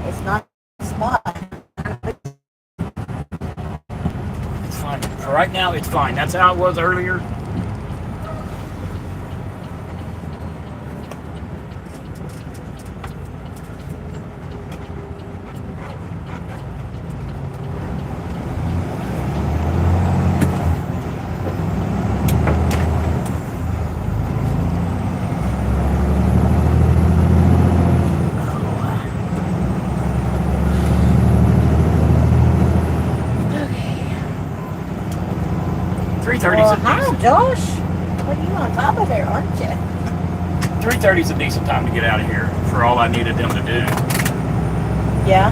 It's not a spot. It's fine. For right now, it's fine. That's how it was earlier. Well, hi, Josh. What are you on top of there, aren't you? 3:30 is a decent time to get out of here for all I needed them to do. Yeah.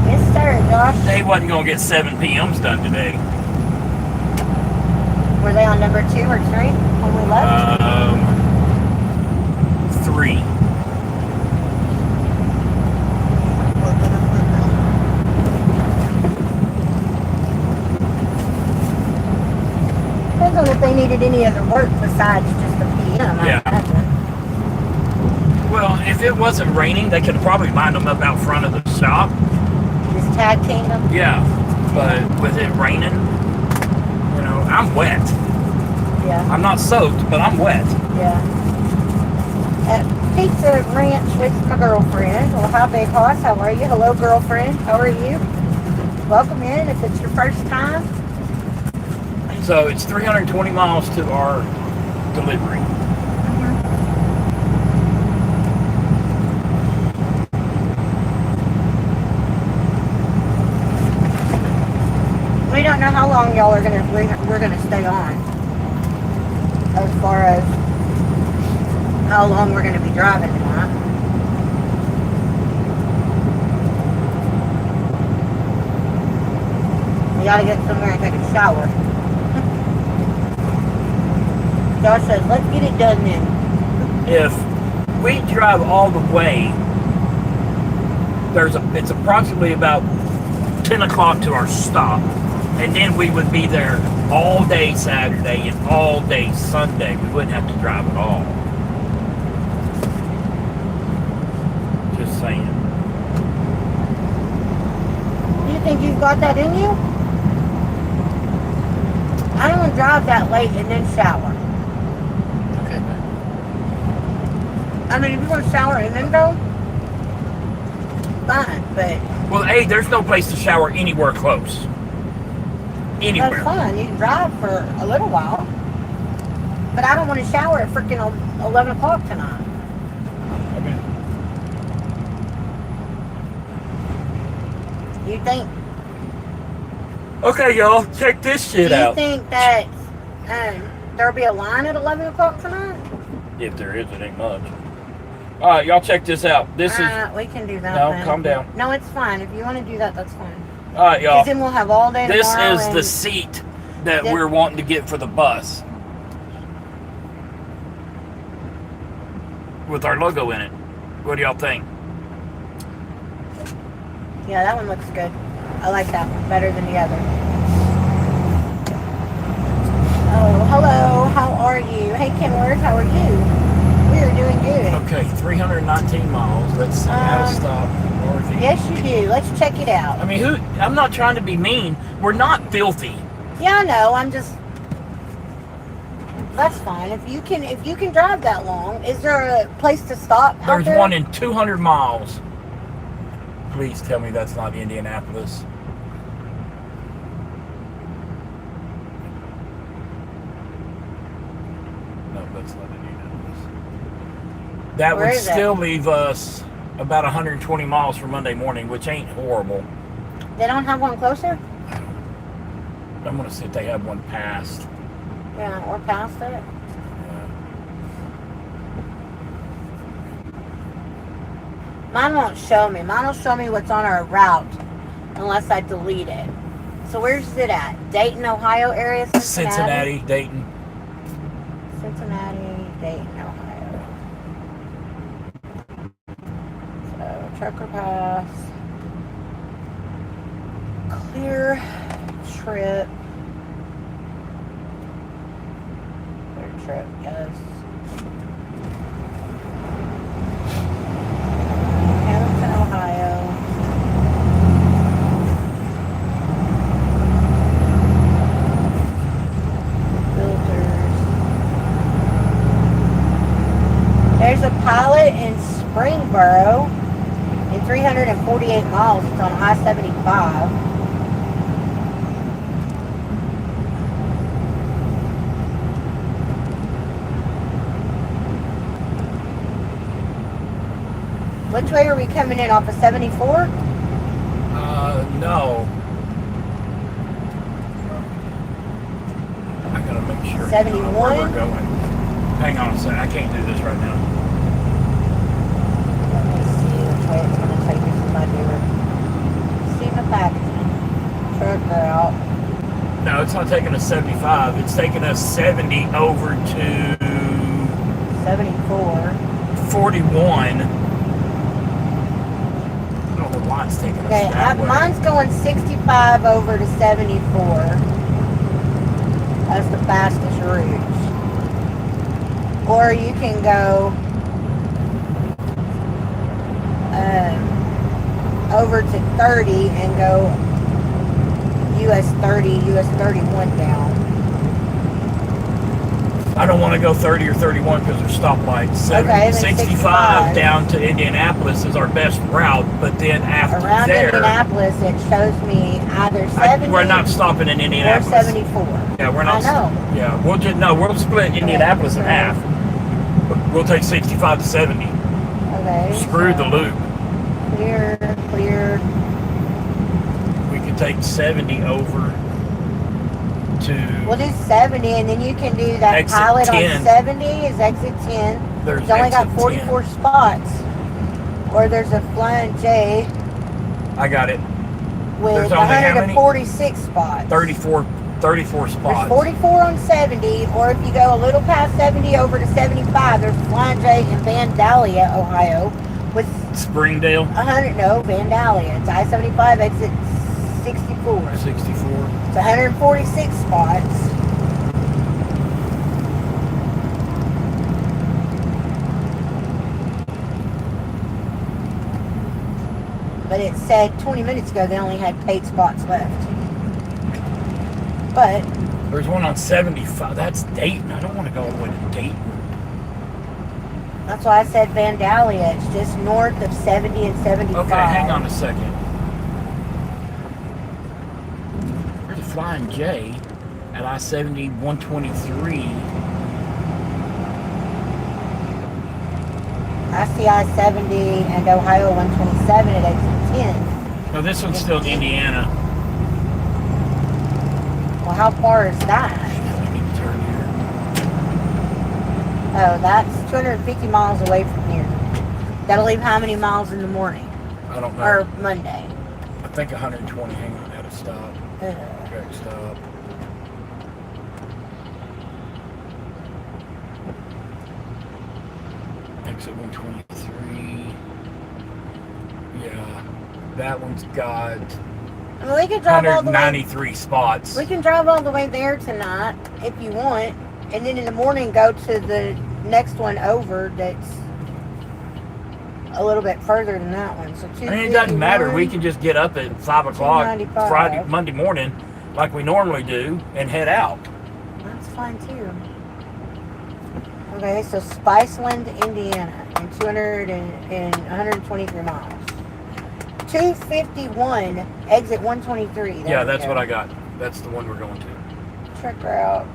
Yes, sir, Josh. They wasn't going to get 7 p.m.s done today. Were they on number 2 or 3 when we left? 3. Depends on if they needed any other work besides just the PM. Yeah. Well, if it wasn't raining, they could have probably lined them up out front of the shop. Just tag team them? Yeah, but with it raining, you know, I'm wet. Yeah. I'm not soaked, but I'm wet. Yeah. At Pizza Ranch with my girlfriend. Well, hi, Big Hoss. How are you? Hello, girlfriend. How are you? Welcome in if it's your first time. So it's 320 miles to our delivery. We don't know how long y'all are we're gonna stay on. As far as how long we're gonna be driving tonight. We gotta get somewhere and take a shower. Josh says, let's get it done then. If we drive all the way, it's approximately about 10 o'clock to our stop. And then we would be there all day Saturday and all day Sunday. We wouldn't have to drive at all. Just saying. Do you think you've got that in you? I don't want to drive that late and then shower. Okay. I mean, if you want to shower and then go, fine, but... Well, hey, there's no place to shower anywhere close. Anywhere. That's fine. You can drive for a little while. But I don't want to shower at freaking 11 o'clock tonight. Okay. You think... Okay, y'all, check this shit out. Do you think that there'll be a line at 11 o'clock tonight? If there is, it ain't much. All right, y'all check this out. This is... We can do that. No, then. calm down. No, it's fine. If you want to do that, that's fine. All right, y'all. Because then we'll have all day tomorrow. This is the seat that we're wanting to get for the bus. With our logo in it. What do y'all think? Yeah, that one looks good. I like that one better than the other. Oh, hello. How are you? Hey, Kenworth, how are you? We are doing good. Okay, 319 miles. Let's see how to stop. Yes, you do. Let's check it out. I mean, I'm not trying to be mean. We're not filthy. Yeah, I know. I'm just... That's fine. If you can drive that long, is there a place to stop out There's there? one in 200 miles. Please tell me that's not Indianapolis. No, that's not Indianapolis. That Where would is still it? leave us about 120 miles for Monday morning, which ain't horrible. They don't have one closer? I'm going to see if they have one past. Yeah, or past it. Yeah. Mine won't show me. Mine will show me what's on our route unless I delete it. So where's it at? Dayton, Ohio area? Cincinnati, Dayton. Cincinnati, Dayton, Ohio. So, Trucker Pass. Clear trip. Clear trip, yes. There's a pilot in Springboro in 348 miles. It's on I-75. Which way are we coming in? Off of 74? No. I gotta make sure 71? where we're going. Hang on a second. I can't do this right now. Let me see which way it's going to take us to my dealer. See the packaging. Truck route. No, it's not taking us 75. It's taking us 70 over to 74. 41. Oh, the line's taking us Okay, that way. mine's going 65 over to 74. That's the fastest route. Or you can go over to 30 and go US 30, US 31 down. I don't want to go 30 or 31 because there's stoplights. Okay, then 65 down to Indianapolis is our best route, but then after around there, Indianapolis, it shows me either 70 we're not stopping in or Indianapolis. 74. Yeah, we're not. I know. Yeah, we'll split Indianapolis in half. We'll take 65 to 70. Okay. Screw the loop. Clear. We can take 70 over to. We'll do 70, and then you can do that Exit pilot 10. on 70 is exit 10. There's It's only got exit 44 spots. Or there's a Flying J 10. I got it. with There's only how many? 146 spots. 34 There's spots. 44 on 70, or if you go a little past 70 over to 75, there's Flying J in Vandalia, Ohio, with Springdale. Vandalia. It's I-75 exit 64. 64. It's 146 spots. But it said 20 minutes ago they only had 8 spots left. But There's one on 75. That's Dayton. I don't want to go all the way to Dayton. that's why I said Vandalia. It's just north of 70 and 75. Okay, hang on a second. There's a Flying J at I-70 123. I see I-70 and Ohio 127 at exit 10. No, this one's still in Indiana. Well, how far is that? I need to turn here. Oh, that's 250 miles away from here. That'll leave how many miles in the morning? I don't know. Or Monday? I think 120. Hang on, at a stop. Ugh. Correct stop. Exit 123. Yeah, that one's got Well, we can drive all the way. 193 spots. We can drive all the way there tonight if you want, and then in the morning go to the next one over that's a little bit further than that one. So I mean, it doesn't matter. We can just get up at 5 o'clock 295. Monday morning, like we normally do, and head out. That's fine too. Okay, so Spiceland, Indiana, and 123 miles. 251, exit 123. Yeah, that's what I got. That's the one we're going to. Truck route.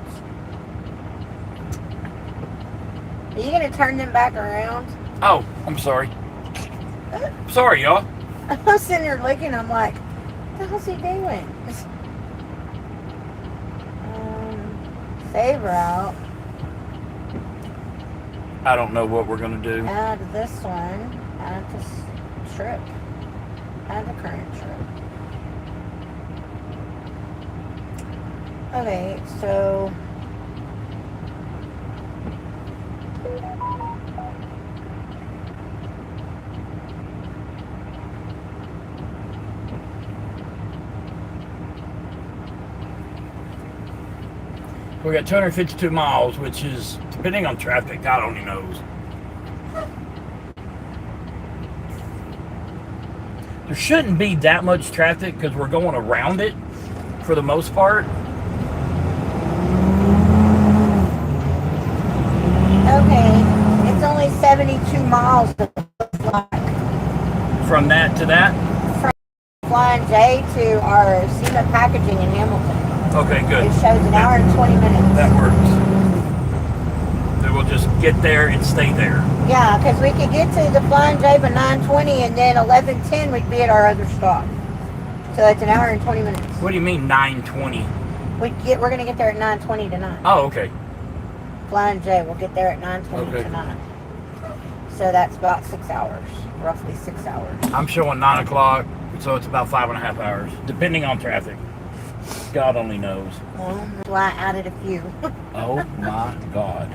Are you going to turn them back around? Oh, I'm sorry. Sorry, y'all. I was sitting there looking, I'm like, what the hell's he doing? Save route. I don't know what we're going to do. Add this one. Add this trip. Add the current trip. Okay, so We got 252 miles, which is, depending on traffic, God only knows. There shouldn't be that much traffic because we're going around it for the most part. okay, it's only 70 72 miles it looks like. From that to that? From Flying J to our SEMA packaging in Hamilton. Okay, good. It shows an hour and 20 minutes. That works. Then we'll just get there and stay there. Yeah, because we could get to the Flying J by 9:20 and then 11:10 we'd be at our other stop. So that's an hour and 20 minutes. What do you mean 9:20? We're going to get there at 9:20 tonight. Oh, okay. Flying J, we'll get there at 9:20 Okay. tonight. So that's about 6 hours, roughly 6 hours. I'm showing 9 o'clock, so it's about 5.5 hours, depending on traffic. God only knows. Well, that's why I added a few. Oh my God.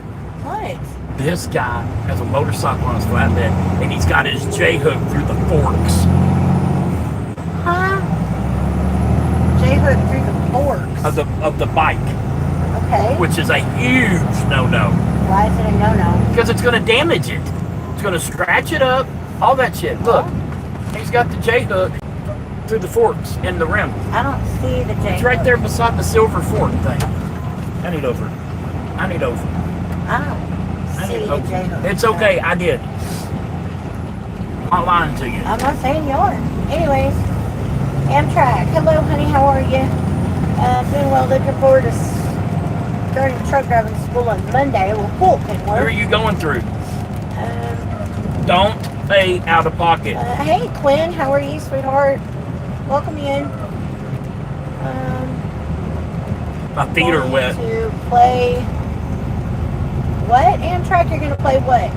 What? This guy has a motorcycle on his flatbed, and he's got his J-hook through the forks. Huh? J-hook through the forks. Of the bike, Okay. which is a huge no-no. Why is it a no-no? Because it's going to damage it. It's going to scratch it up, all that shit. Look, he's got the J-hook through the forks in the rim. I don't see the J-hook. It's right there beside the silver fork thing. I need over. I don't see the J-hook. It's okay, I did. I'm not lying to you. I'm not saying you are. Anyways, Amtrak. Hello, honey. How are you? Doing well. Looking forward to starting truck driving school on Monday. Well, cool. Can Who are work. you going through? Um, Don't pay out of pocket. Hey, Quinn. How are you, sweetheart? Welcome in. My feet are wet. To play what? Amtrak, you're going to play what?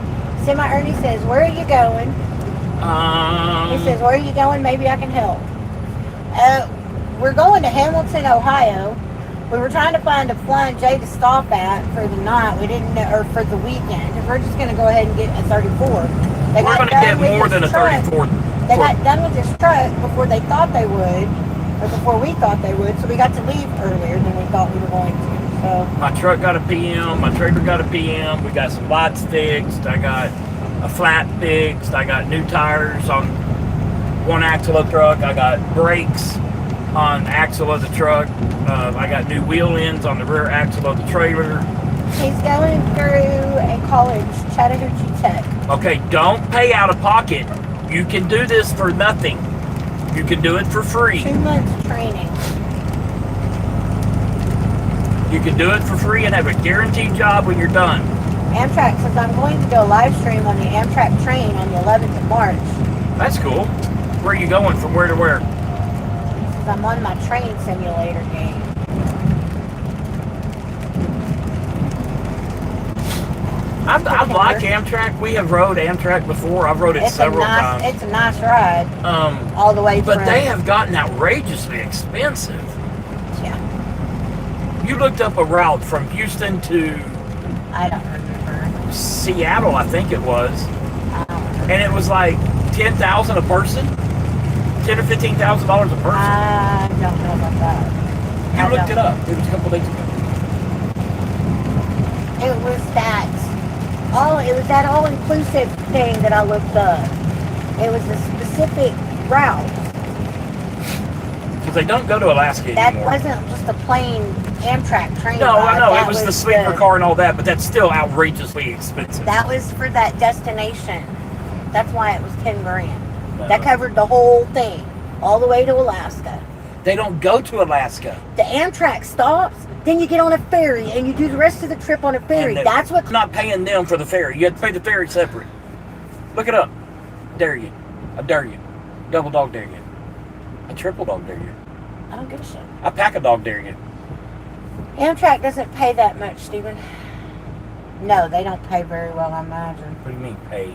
Semi Ernie says, where are you going? He says, where are you going? Maybe I can help. We're going to Hamilton, Ohio. We were trying to find a Flying J to stop at for the night. We didn't know, or for the weekend. We're just going to go ahead and get a 34. We're going to get more than a 34. They got done with this truck before they thought they would, or before we thought they would, so we got to leave earlier than we thought we were going to. So My truck got a PM, my trailer got a PM, we got some lights fixed, I got a flat fixed, I got new tires on one axle of the truck, I got brakes on axle of the truck, I got new wheel ends on the rear axle of the trailer. he's going through a college, Chattahoochee Tech. Okay, don't pay out of pocket. You can do this for nothing. You can do it for free. 2 months training. You can do it for free and have a guaranteed job when you're done. Amtrak says I'm going to do a live stream on the Amtrak train on the 11th of March. That's cool. Where are you going? From where to where? Says I'm on my train simulator game. I like Amtrak. We have rode Amtrak before. I've rode it several times. It's a nice ride. All the way But from, they have gotten outrageously expensive. Yeah. You looked up a route from Houston to I don't remember. Seattle, I think it was, I don't remember. and it was like $10,000 a person, $10,000 or $15,000 a person. I don't know about that. You looked it up. It was a couple days ago. It was that all-inclusive thing that I looked up. It was a specific route. Because they don't go to Alaska That anymore. wasn't just a plain Amtrak train No, ride. I know. That It was the sleeper car and all that, but that's still outrageously expensive. That was for that destination. That's why it was $10,000. No. That covered the whole thing, all the way to Alaska. They don't go to Alaska. The Amtrak stops, then you get on a ferry and you do the rest of the trip on a ferry. And That's what. not paying them for the ferry. You have to pay the ferry separate. Look it up. Dare you. I dare you. Double dog dare you. I triple dog dare you. I don't give a shit. I pack a dog dare you. Amtrak doesn't pay that much, Stephen. No, they don't pay very well, I imagine. What do you mean pay?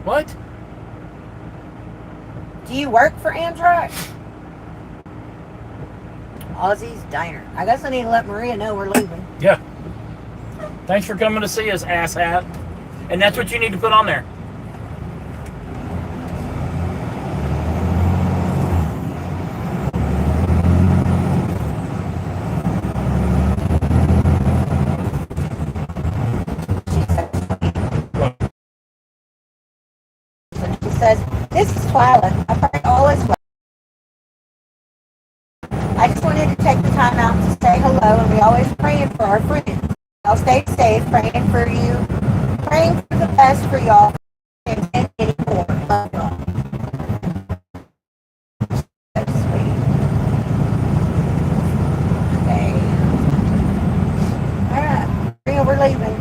What? Do you work for Amtrak? Ozzy's Diner. I guess I need to let Maria know we're leaving. Yeah. Thanks for coming to see us, asshat. And that's what you need to put on there. She says, this is Twyla. I pray all is well. I just wanted to take the time out to say hello, and we always praying for our friends. I'll stay safe, praying for you, praying for the best. best for y'all and can't get any more. Love y'all. So sweet. Okay. Alright. We're leaving.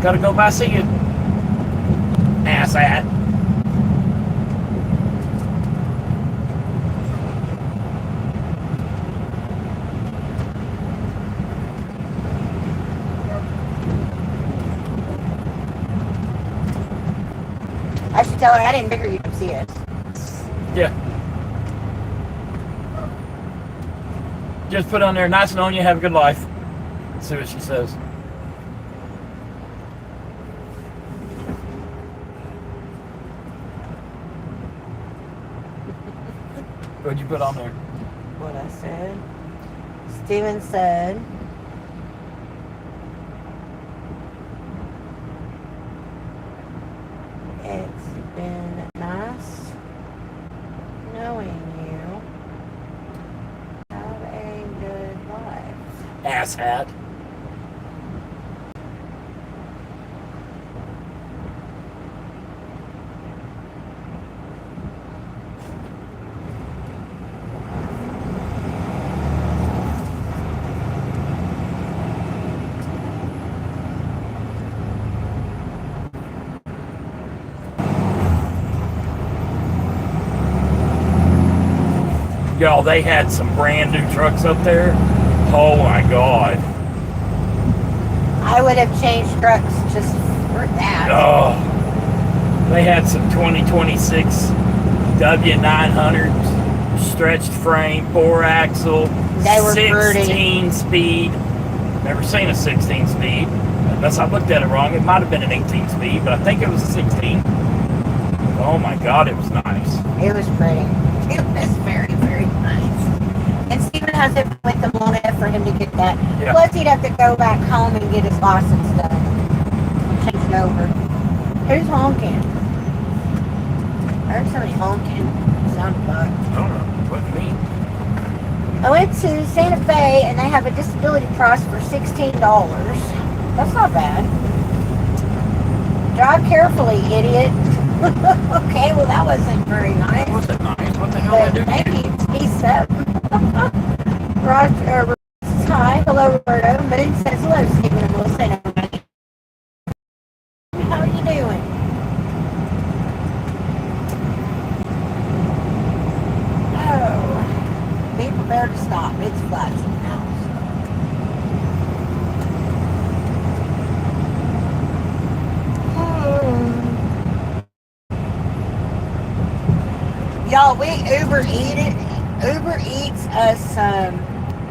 Gotta go by see you. Ass at. I should tell her I didn't figure you'd see us. Yeah. Just put on there, nice knowing you, have a good life. See what she says. What'd you put on there? What I said. Steven said, it's been nice knowing you. Have a good life. Ass hat. Y'all, they had some brand new trucks up there. Oh my God. I would have changed trucks just for that. Oh. They had some 2026 W900s, stretched frame, 4-axle, They were 16 speed. Never seen a 16 speed. Unless I looked at it wrong. It might have been an 18 speed, but I think it was a 16. Oh my God, it was nice. It was pretty. It was very, very nice. And Steven has it with the loan for him to get that. Yeah. Plus, he'd have to go back home and get his license done. Change it over. Who's honking? I heard somebody honking. Sounded like. I don't know. What do you mean? I went to Santa Fe and they have a disability cross for $16. That's not bad. Drive carefully, idiot. Okay, well that wasn't very nice. Wasn't nice. What the hell did I do? Maybe he said. Roger says hi. Hello, Roberto. Moon says hello, Stephen and Wilson. How are you doing? Oh. Be prepared to stop. It's flats in the house. Y'all, we Uber Eats us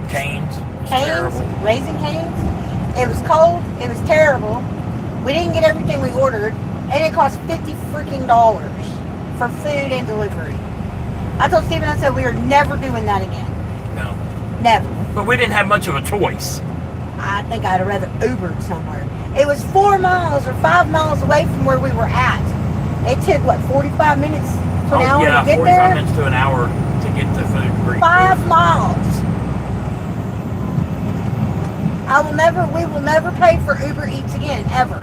Canes. Canes, Raising Canes. It was cold. It was terrible. We didn't get everything we ordered, and it cost $50 freaking for food and delivery. I told Steven, I said we are never doing that again. No. Never. But we didn't have much of a choice. I think I'd have rather Ubered somewhere. It was 4 miles or 5 miles away from where we were at. It took what, 45 minutes to an hour to get 45 there? minutes to an hour to get the food. 5 miles. We will never pay for Uber Eats again, ever.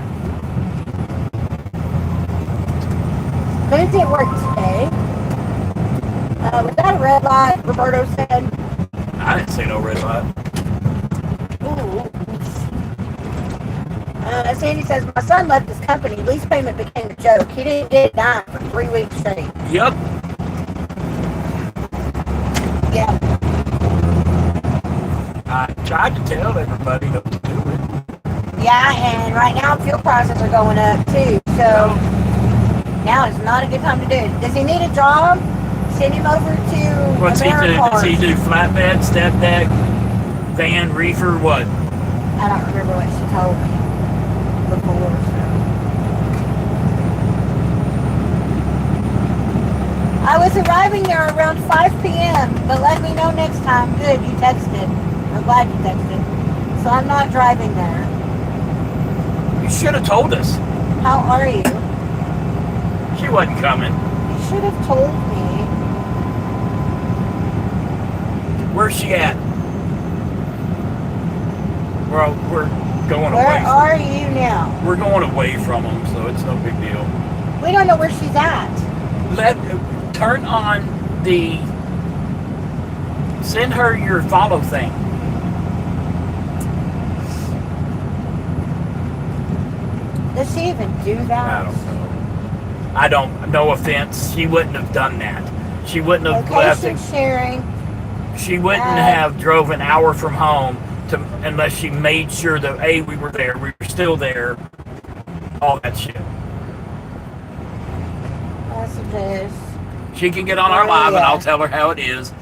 But it did work today. Was that a red light, Roberto said? I didn't see no red light. Ooh. Sandy says, my son left his company. Lease payment became a joke. He didn't get a dime for 3 weeks straight. Yep. Yeah. I tried to tell everybody to do it. Yeah, and right now fuel prices are going up too. So now is not a good time to do it. Does he need a job? Send him over to What's he do? AmeriCars. Does he do flatbed, step deck, van, reefer, what? I don't remember what she told me before. So. I was arriving there around 5 p.m., but let me know next time. Good, you texted. I'm glad you texted. So I'm not driving there. You should have told us. How are you? She wasn't coming. You should have told me. Where's she at? We're going Where away. are you now? We're away from them, so it's no big deal. We don't know where she's at. Turn on the... Send her your follow thing. Does she even do that? I don't know. No offense. She wouldn't have done that. She wouldn't have left it. Sharing. She wouldn't have drove an hour from home unless she made sure that A, we were there, we were still there, all that shit. Messages. She can get on our live and I'll tell her how it is.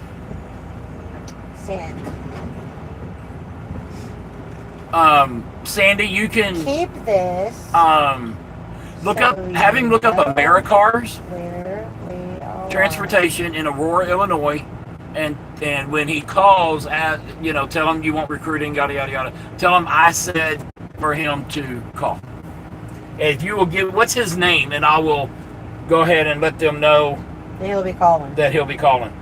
Send. Sandy, you can keep this. Look up Americars Transportation in Aurora, Illinois, and when he calls, tell him you want recruiting, yada yada yada. Tell him I said for him to call. If you will give, what's his name, and I will go ahead and let them know that he'll be calling.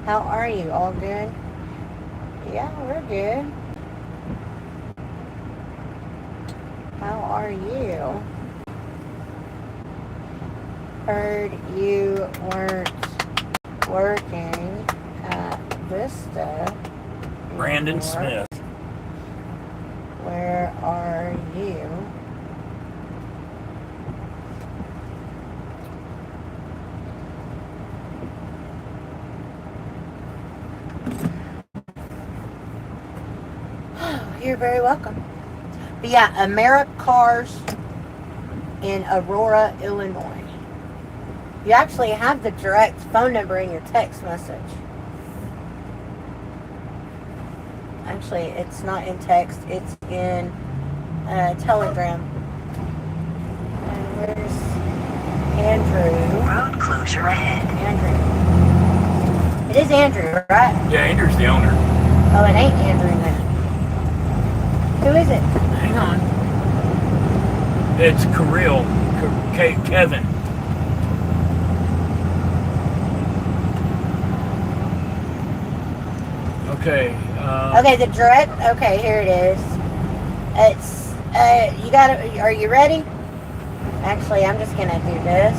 How are you? All good? Yeah, we're good. How are you? Heard you weren't working at Vista. Brandon anymore. Smith. Where are you? You're very welcome. But yeah, Americars in Aurora, Illinois. You actually have the direct phone number in your text message. Actually, it's not in text. It's in Telegram. And where's Andrew? Road closure ahead. Andrew. It is Andrew, right? Yeah, Andrew's the owner. Oh, it ain't Andrew then. Who is it? Hang on. It's Kevin. Okay. Okay, the direct. Okay, here it is. It's. You gotta. Are you ready? Actually, I'm just gonna do this.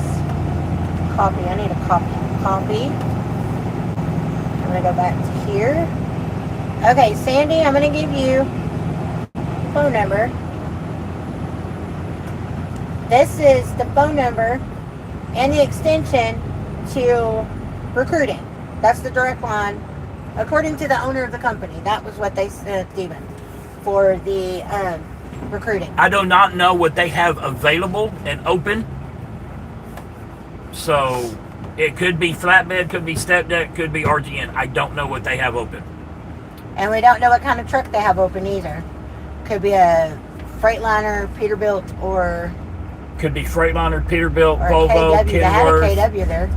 Copy. I need a copy. Copy. I'm gonna go back to here. Okay, Sandy, I'm gonna give you phone number. This is the phone number and the extension to recruiting. That's the direct line. According to the owner of the company, that was what they said, Stephen, for the recruiting. I do not know what they have available and open. So it could be flatbed, could be step deck, could be RGN. I don't know what they have open. And we don't know what kind of truck they have open either. Could be a Freightliner, Peterbilt, or... Could be Freightliner, Peterbilt, or Volvo, KW. They had a Kenworth. KW there.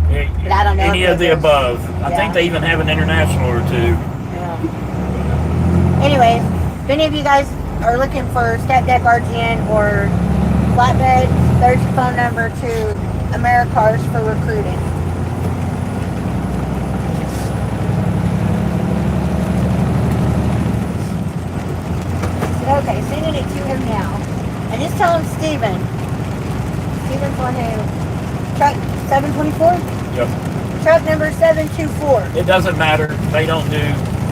But I don't know any of the above. I think they even have an international or two. Yeah. Anyways, if any of you guys are looking for step deck RGN or flatbed, there's your phone number to Americars for recruiting. Okay, sending it to him now. And just tell him Steven's on who? Truck 724? Yep. Truck number 724. It doesn't matter. They don't do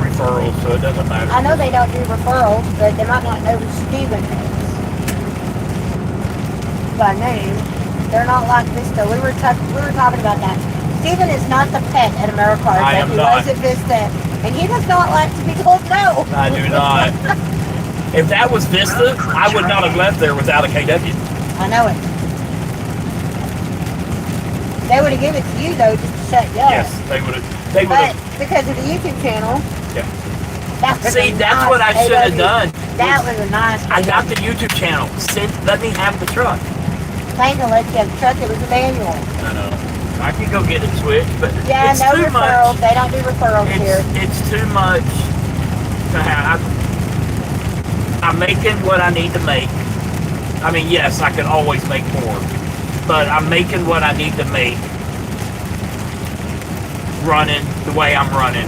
referrals, so it doesn't matter. I know they don't do referrals, but they might not know who Steven is by name. They're not like Vista. We were talking about that. Steven is not the pet at Americars that he was at Vista, and he does not like to be told no. I do not. If that was Vista, I would not have left there without a KW. I know it. They would have given it to you though, just to shut you up. Yes, they would have. But because of the YouTube channel. Yeah. See, that's what I should have done. That was a nice. I got the YouTube channel. Let me have the truck. Thank you, let you have the truck. It was a manual. I know. I can go get it switched, but yeah, it's no too referrals. much. They don't do referrals here. It's too much to have. I'm making what I need to make. I mean, yes, I could always make more, but I'm making what I need to make running the way I'm running.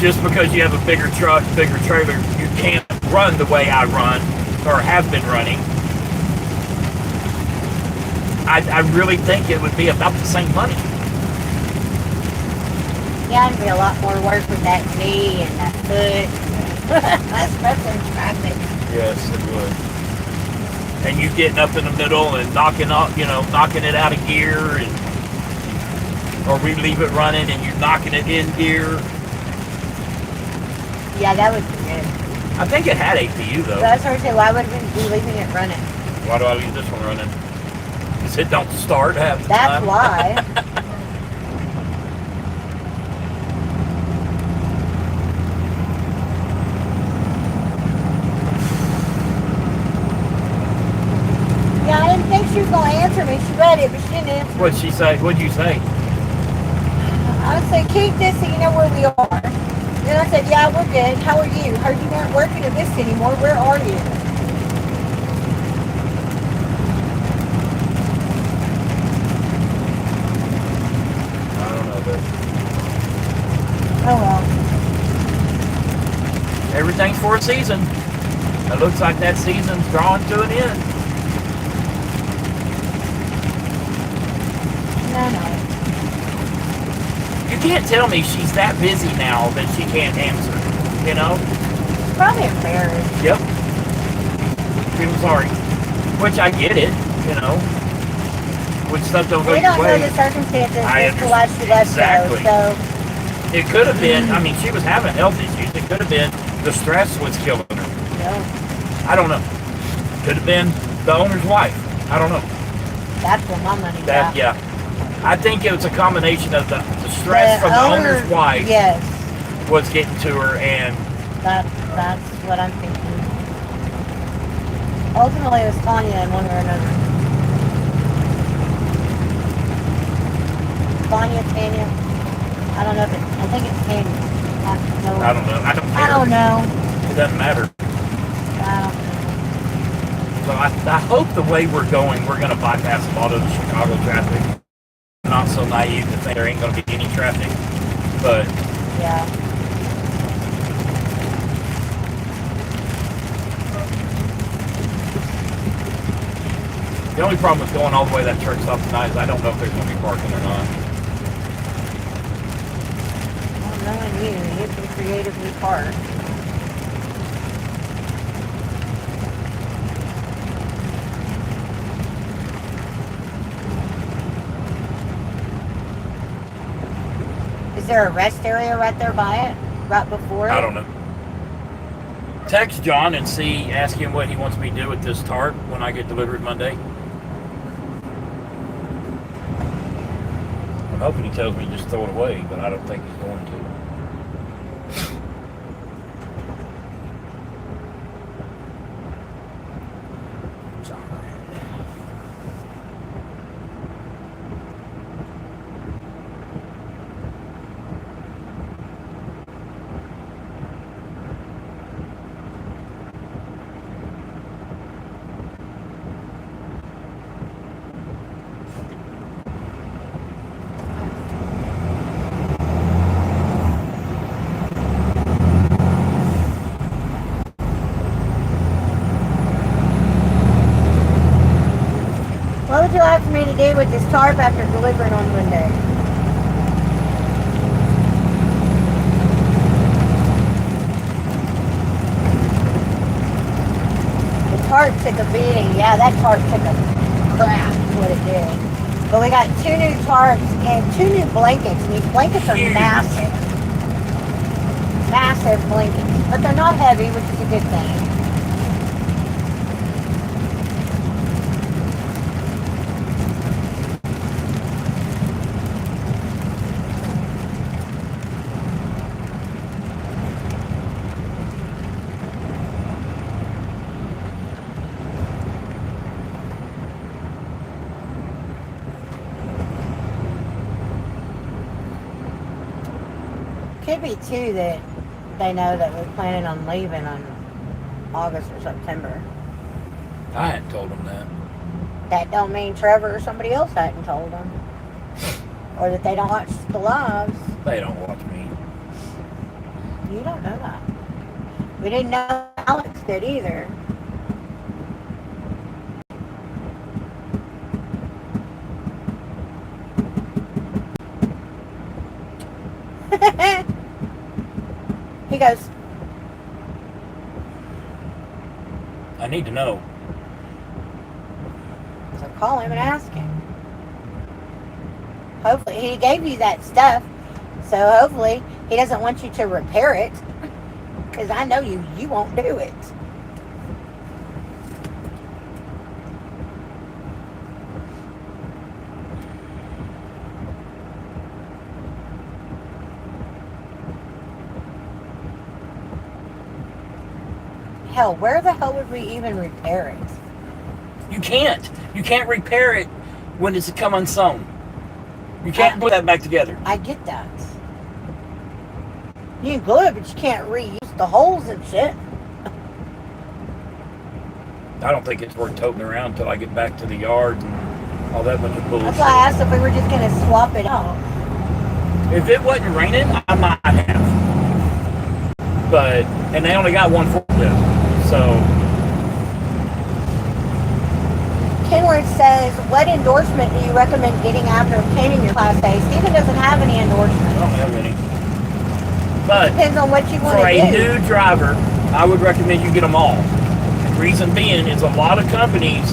just because you have a bigger truck, bigger trailer, you can't run the way I run or have been running. I really think it would be about the same money. Yeah, it'd be a lot more work with that knee and that foot. Especially in traffic. Yes, it would. And you getting up in the middle and knocking it out of gear, or we leave it running and you're knocking it in gear. Yeah, that would be good. I think it had APU though. That's what I said. Why would we be leaving it running? Why do I leave this one running? Because it don't start half the time. That's why. Yeah, I didn't think she was going to answer me. She read it, but she didn't answer. What'd she say? What'd you say? I said, keep this so you know where we are. Then I said, yeah, we're good. How are you? Heard you weren't working at this anymore. Where are you? I don't know, but Oh, well. everything's for a season. It looks like that season's drawing to an end. No. You can't tell me she's that busy now that she can't answer, you know? Probably embarrassed. Yep. Feel sorry. Which I get it, you know. When stuff don't go We your don't way. know the circumstances I as to why she left Exactly. though, so It could have been, I mean, she was having health issues. It could have been the stress was killing her. yeah, I don't know. Could have been the owner's wife. I don't know. that's where my money That, got. yeah. I think it was a combination of the stress from the owner's wife Yes, was getting to her, and that's what I'm thinking. Ultimately, it was Tanya in one way or another. Tanya. I don't know if I think it's Tanya. I don't know. I don't care. I don't know. It doesn't matter. I don't know. So I hope the way we're going, we're going to bypass a lot of the Chicago traffic. Not so naive to think there ain't going to be any traffic, but Yeah. the only problem with going all the way to that truck stop tonight is I don't know if there's going to be parking or not. Well, knowing you can creatively park. Is there a rest area right there by it? Right before it? I don't know. Text John and ask him what he wants me to do with this tarp when I get delivered Monday. I'm hoping he tells me just throw it away, but I don't think he's going to. What would you like for me to do with this tarp after delivering on Monday? The tarp took a beating. Yeah, that tarp took a crap, is what it did. But we got 2 new tarps and 2 new blankets. And these blankets are Huge. massive. Massive blankets. But they're not heavy, which is a good thing. Could be too that they know that we're planning on leaving on August or September. I hadn't told him that. That don't mean Trevor or somebody else hadn't told them. Or that they don't watch the lives. They don't watch me. You don't know that. We didn't know Alex did either. He goes, I need to know. so call him and ask him. Hopefully, he gave you that stuff, so hopefully he doesn't want you to repair it, because I know you won't do it. Hell, where the hell would we even repair it? You can't. You can't repair it when it's come unsewn. You can't put that back together. I get that. You can glue it, but you can't reuse the holes and shit. I don't think it's worth toting around until I get back to the yard and all that bunch of bullshit. That's why I asked if we were just going to swap it out. If it wasn't raining, I might have. But, and they only got one forklift, so. Kenworth says, what endorsement do you recommend getting after obtaining your Class A? Stephen doesn't have any I endorsement. don't have any. But Depends on what you want for to a do. new driver, I would recommend you get them all. Reason being is a lot of companies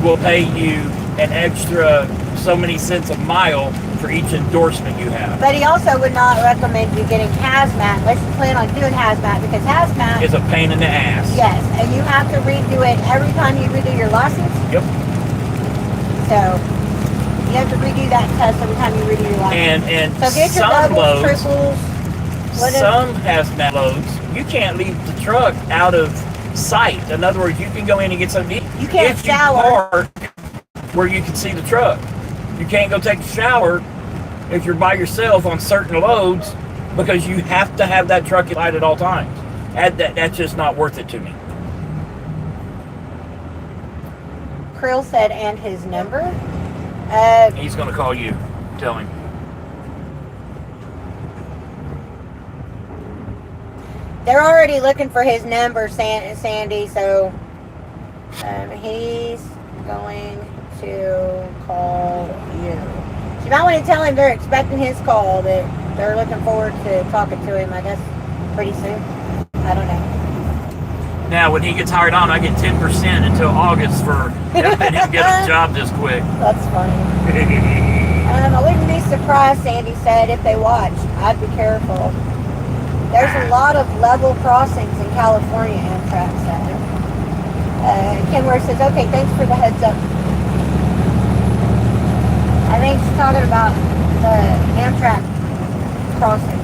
will pay you an extra so many cents a mile for each endorsement you have. But he also would not recommend you getting hazmat unless you plan on doing hazmat, because hazmat It's a pain in the ass. yes, and you have to redo it every time you redo your license. Yep. So you have to redo that test every time you redo your license. And So get your some doubles, loads, triples. some hazmat loads, you can't leave the truck out of sight. In other words, you can go in and get something to eat. You can't if shower. You park where you can see the truck. You can't go take a shower if you're by yourself on certain loads, because you have to have that truck in light at all times. That's just not worth it to me. Krill said, and his number? He's going to call you. Tell him. They're already looking for his number, Sandy, so he's going to call you. You might want to tell him they're expecting his call, that they're looking forward to talking to him, I guess, pretty soon. I don't know. Now, when he gets hired on, I get 10% until August for helping him get a job this quick. That's funny. I wouldn't be surprised, Sandy said, if they watch. I'd be careful. There's a lot of level crossings in California, Amtrak said. Kenworth says, okay, thanks for the heads up. I think she's talking about the Amtrak crossing.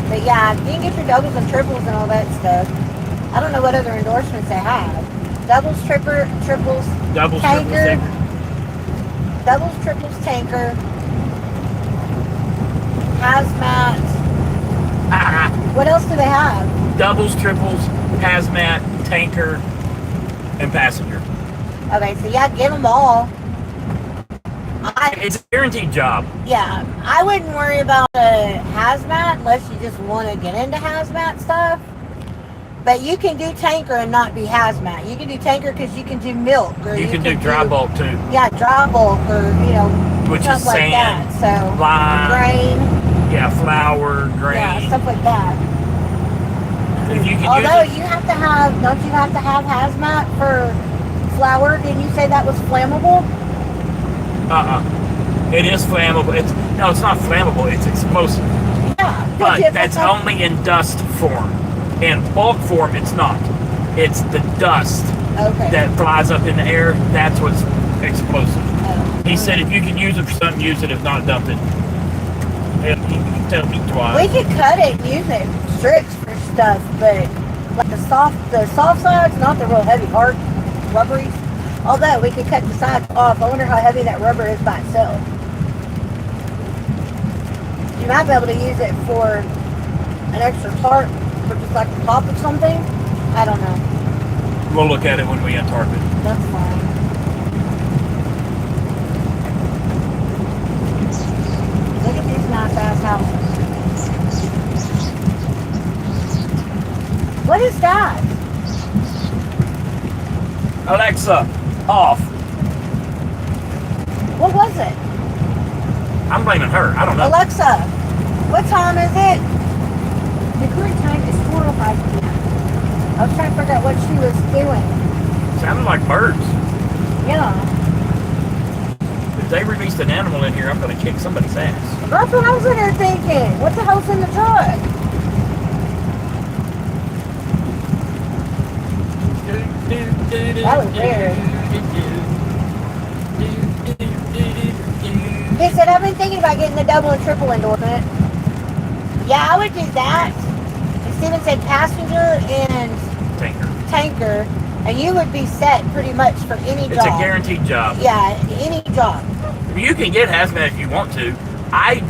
But yeah, you can get your doubles and triples and all that stuff. I don't know what other endorsements they have. Doubles, triples, Doubles, tanker. triples, Doubles, triples, tanker. Hazmat. What else do they have? doubles, triples, hazmat, tanker, and passenger. Okay, so yeah, give them all. It's a guaranteed job. Yeah, I wouldn't worry about hazmat unless you just want to get into hazmat stuff. But you can do tanker and not be hazmat. You can do tanker because you can do milk. Or You can do dry bulk too. Yeah, dry bulk or, Which stuff is like sand, that. So, lime, grain. yeah, flour, grain. Yeah, stuff like that. If you can Although use it, you have to have, don't you have to have hazmat for flour? Didn't you say that was flammable? It is flammable. It's not flammable. It's explosive. Yeah. But that's only in dust form. In bulk form, it's not. It's the dust that flies up in the air. That's what's explosive. He said if you can use it for something, use it. If not, dump it. And he tell me twice. We could cut it and use it in strips for stuff, but like the soft sides, not the real heavy, hard, rubbery. Although we could cut the sides off. I wonder how heavy that rubber is by itself. You might be able to use it for an extra tarp, for just like the top of something. I don't know. We'll look at it when we untarp it. That's fine. just died. Alexa, off. What was it? I'm blaming her. I don't know. Alexa, what time is it? The current time is 4:05 p.m. I was trying to figure out what she was doing. Sounded like birds. Yeah. If they released an animal in here, I'm going to kick somebody's ass. That's what I was in there thinking. What the hell's in the truck? That was weird. He said, I've been thinking about getting the double and triple endorsement. Yeah, I would do that. And Steven said passenger and tanker. And you would be set pretty much for any job. It's a guaranteed job. Yeah, any job. You can get hazmat if you want to. I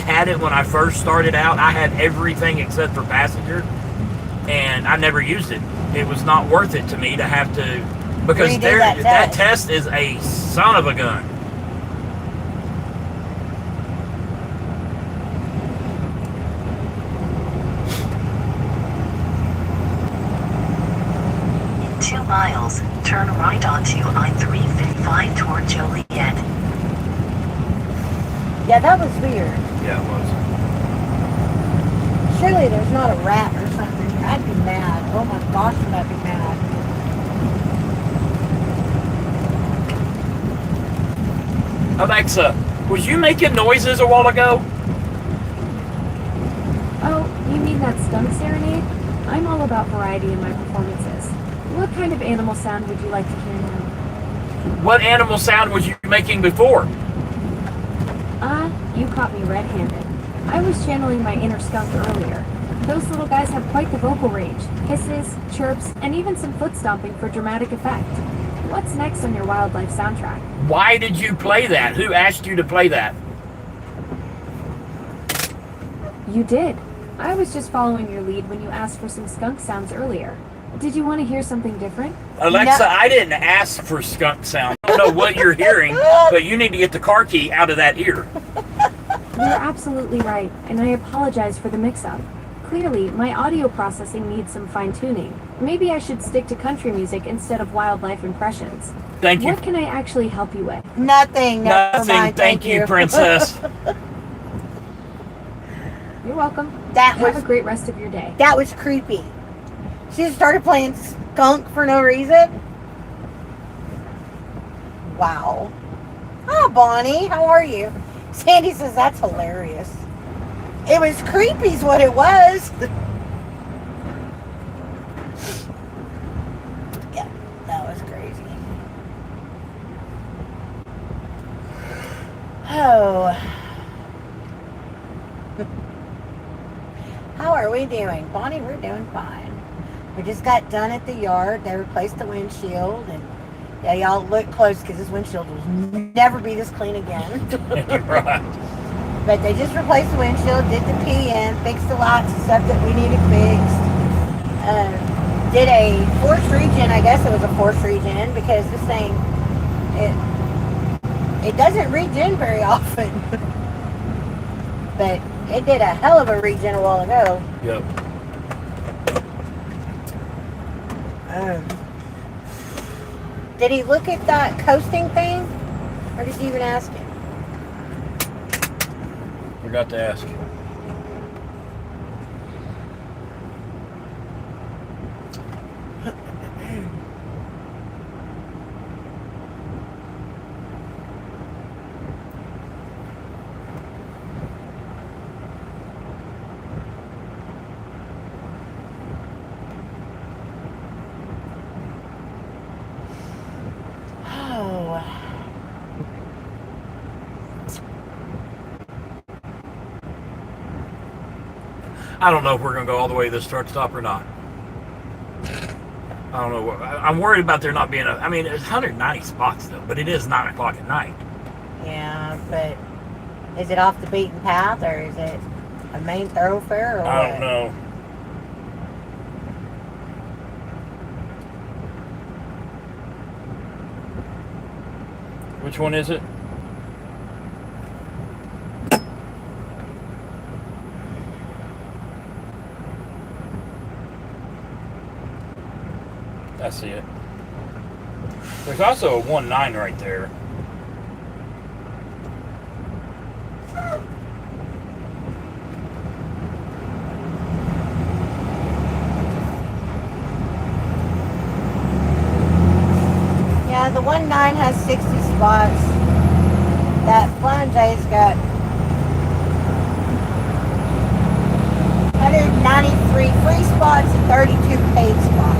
had it when I first started out. I had everything except for passenger. And I never used it. It was not worth it to me to have to, because Redo that test is a son of a gun. In 2 miles, turn right onto I-355 toward Joliet. Yeah, that was weird. Yeah, it was. Surely there's not a rat or something. I'd be mad. Oh my gosh, I'd be mad. Alexa, was you making noises a while ago? Oh, you mean that skunk serenade? I'm all about variety in my performances. What kind of animal sound would you like to hear now? What animal sound was you making before? You caught me red-handed. I was channeling my inner skunk earlier. Those little guys have quite the vocal range. Hisses, chirps, and even some foot stomping for dramatic effect. What's next on your wildlife soundtrack? Why did you play that? Who asked you to play that? You did. I was just following your lead when you asked for some skunk sounds earlier. Did you want to hear something different? Alexa, No. I didn't ask for skunk sound. I don't know what you're hearing, but you need to get the car key out of that ear. You're absolutely right, and I apologize for the mix-up. Clearly, my audio processing needs some fine-tuning. Maybe I should stick to country music instead of wildlife impressions. Thank you. What can I actually help you with? Nothing. Never Nothing. mind, Thank you, princess. You're welcome. That Have was a great rest of your day. that was creepy. She just started playing skunk for no reason. Wow. Hi, Bonnie. How are you? Sandy says that's hilarious. It was creepy is what it was. Yeah, that was crazy. Oh. How are we doing? Bonnie, we're doing fine. We just got done at the yard. They replaced the windshield. And yeah, y'all look close because this windshield will never be this clean again. Right. But they just replaced the windshield, did the PM, fixed the lights and stuff that we needed fixed. Did a forced regen. I guess it was a forced regen because this thing, it doesn't regen very often. But it did a hell of a regen a while ago. Yep. Did he look at that coasting thing? Or did you even ask him? Forgot to ask. Oh. I don't know if we're going to go all the way to this truck stop or not. I don't know. I'm worried about there not being I mean, it's 190 spots though, but it is 9 o'clock at night. Yeah, but is it off the beaten path or is it a main thoroughfare or I what? don't know. Which one is it? I see it. There's also a 1.9 right there. Yeah, the 1.9 has 60 spots. That Flying J's got 193 free spots and 32 paid spots.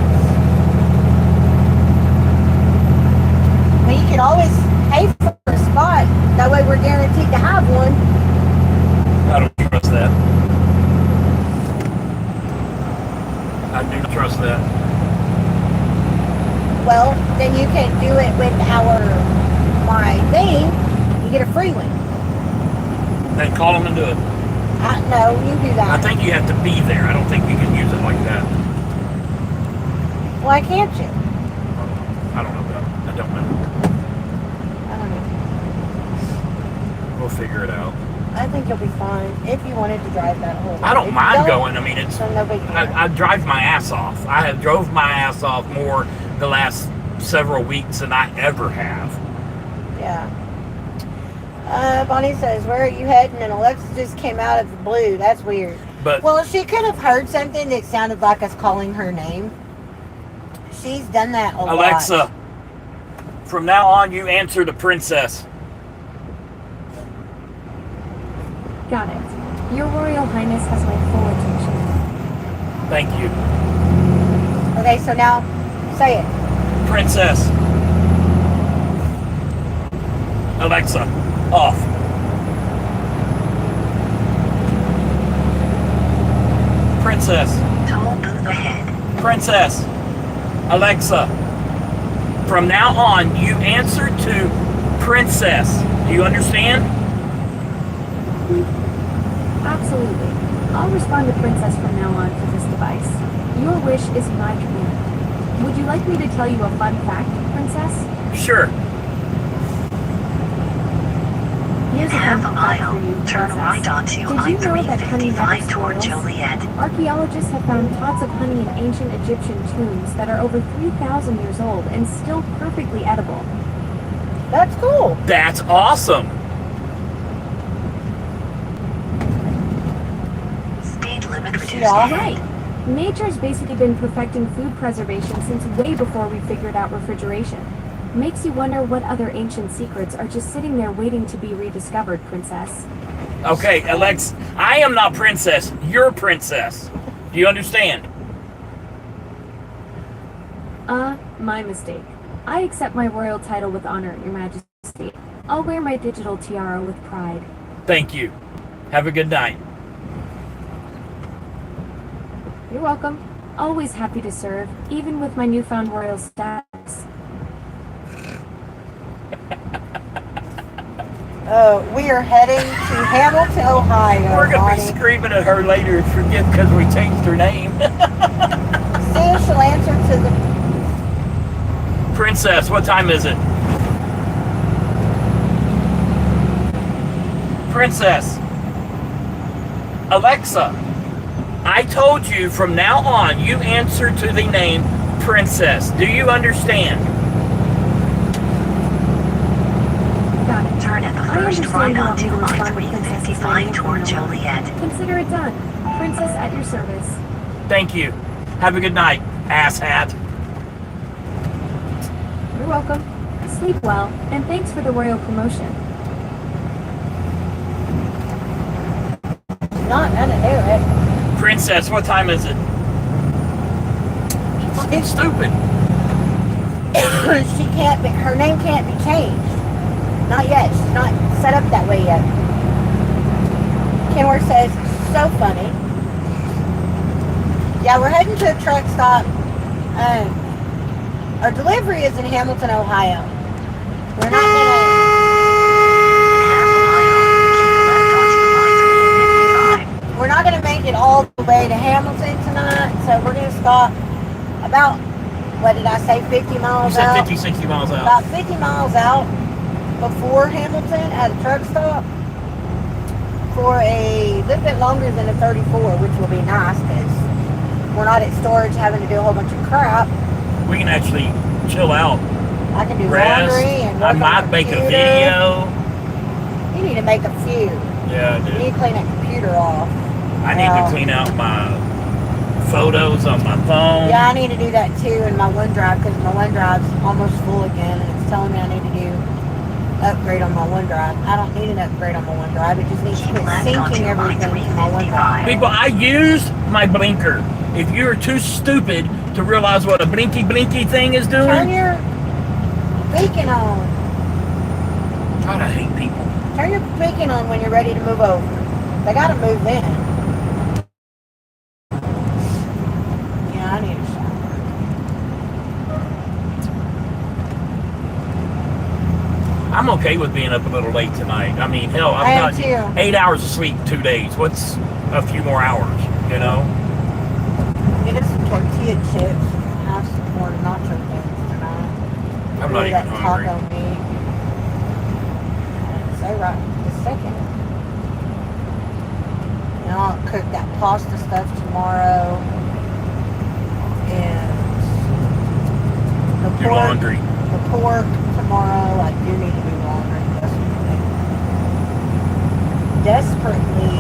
I mean, you can always pay for a spot. That way we're guaranteed to have one. I don't trust that. I do trust that. Well, then you can do it with my thing. You get a free one. Then call them and do it. No, you do that. I think you have to be there. I don't think you can use it like that. Why can't you? I don't know that. I don't know. I don't know. We'll figure it out. I think you'll be fine if you wanted to drive that whole. I don't If you mind going. I mean, it's. So no big deal. I drive my ass off. I have drove my ass off more the last several weeks than I ever have. Yeah. Bonnie says, "Where are you heading?" And Alexa just came out of the blue. That's weird. But Well, she could have heard something that sounded like us calling her name. She's done that a lot. Alexa, from now on, you answer the princess. Got it. Your Royal Highness has my full attention. Thank you, Okay, so now say it. princess. Alexa, off. Princess. Toll booth ahead. Princess. Alexa. From now on, you answer to princess. Do you understand? Absolutely. I'll respond to Princess from now on for this device. Your wish is my command. Would you like me to tell you a fun fact, Princess? Sure. Here's a Half a fun fact mile. for you, Turn Princess. right onto Did you know that honey never I-355 toward spoils? Joliet. Archaeologists have found pots of honey in ancient Egyptian tombs that are over 3,000 years old and still perfectly edible. That's cool. That's awesome. Speed limit reduced. Yeah. Right. Nature's basically been perfecting food preservation since way before we figured out refrigeration. Makes you wonder what other ancient secrets are just sitting there waiting to be rediscovered, Princess. Okay, Alex, I am not princess. You're princess. Do you understand? My mistake. I accept my royal title with honor, Your Majesty. I'll wear my digital tiara with pride. Thank you. Have a good night. You're welcome. Always happy to serve, even with my newfound royal status. We are heading to Hamilton, Ohio. We're going to be Bonnie. screaming at her later and forget because we changed her name. See if she'll answer to the. Princess, what time is it? Princess. Alexa, I told you from now on you answer to the name Princess. Do you understand? Got it. Turn at the I first right understand you want me onto to respond to Princess's I-355 name toward from now on. Joliet. Consider it done. Princess at your service. Thank you. Have a good night, asshat. You're welcome. Sleep well, and thanks for the royal promotion. Not gonna do it. Princess, what time is it? Fucking stupid. She can't be. Her name can't be changed. Not yet. She's not set up that way yet. Kenworth says, "So funny." Yeah, we're heading to a truck stop. Our delivery is in Hamilton, Ohio. We're not gonna make it all the way to Hamilton tonight, so we're gonna stop about, what did I say, 50 You miles said out? 50, 60 miles out. About 50 miles out before Hamilton at a truck stop for a little bit longer than a 34, which will be nice because we're not at storage having to do a whole bunch of crap. We can actually chill out, I can do rest. laundry and work I on might the make a computer. video. You need to make a few. Yeah, I You do. need to clean that computer off. I need to clean out my photos on my phone. Yeah, I need to do that too in my OneDrive because my OneDrive's almost full again and it's telling me I need to do upgrade on my OneDrive. I don't need an upgrade on my OneDrive. It just needs to Keep quit left onto syncing everything to my OneDrive. People, I used my blinker. If you're too stupid to realize what a blinky thing is Turn doing, your beacon on. God, I hate people. Turn your beacon on when you're ready to move over. They gotta move in. Yeah, I need a shower. I'm okay with being up a little late tonight. I mean, hell, I am I've too. got 8 hours of sleep 2 days. What's a few more hours, you know? Get us some tortilla chips. Have some more nacho things tonight. I'm not Really even that hungry. taco meat. Say right this second. And I'll cook that pasta stuff tomorrow. And the Do laundry. The pork tomorrow. I do need to do laundry desperately.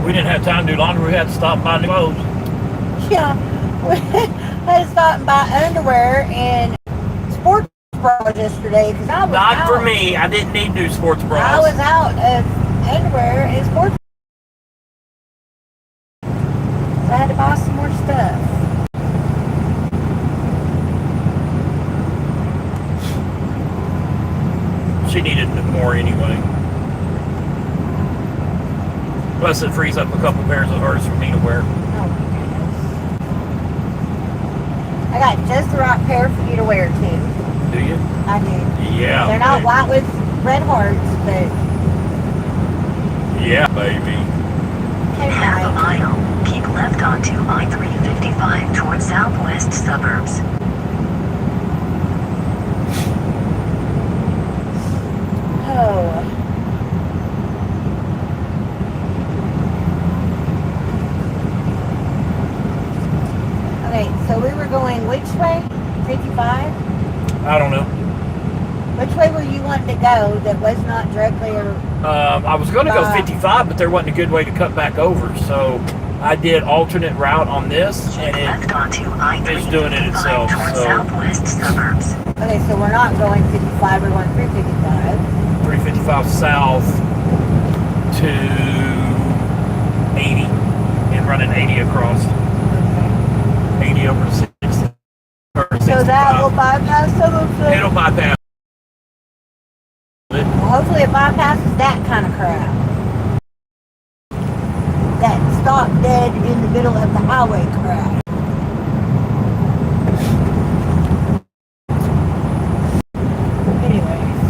We didn't have time to do laundry. We had to stop and buy new clothes. Yeah, I had to stop and buy underwear and sports bras yesterday because I was Not out. for me. I didn't need new sports bras. I was out of underwear and sports. So I had to buy some more stuff. She needed more anyway. Plus, it frees up a couple pairs of hers for me to wear. Oh my goodness. I got just the right pair for you to wear too. Do you? I do. Yeah. They're not baby. white with red hearts, but Yeah, baby. hey, In half a Mike. mile, keep left onto I-355 towards southwest suburbs. Oh. Okay, so we were going which way? 55? I don't know. Which way were you wanting to go that was not directly or... I was going to go 55, but there wasn't a good way to cut back over. So I did alternate route on this, Keep and left onto it's doing it I-355 itself. towards So southwest suburbs. Okay, so we're not going 55, we're going 355. 355 south to 80 and running 80 across. 80 over to 60. Or So that 65. will bypass some of the... It'll bypass it. Well, hopefully it bypasses that kind of crap. That stop dead in the middle of the highway crap. Anyways.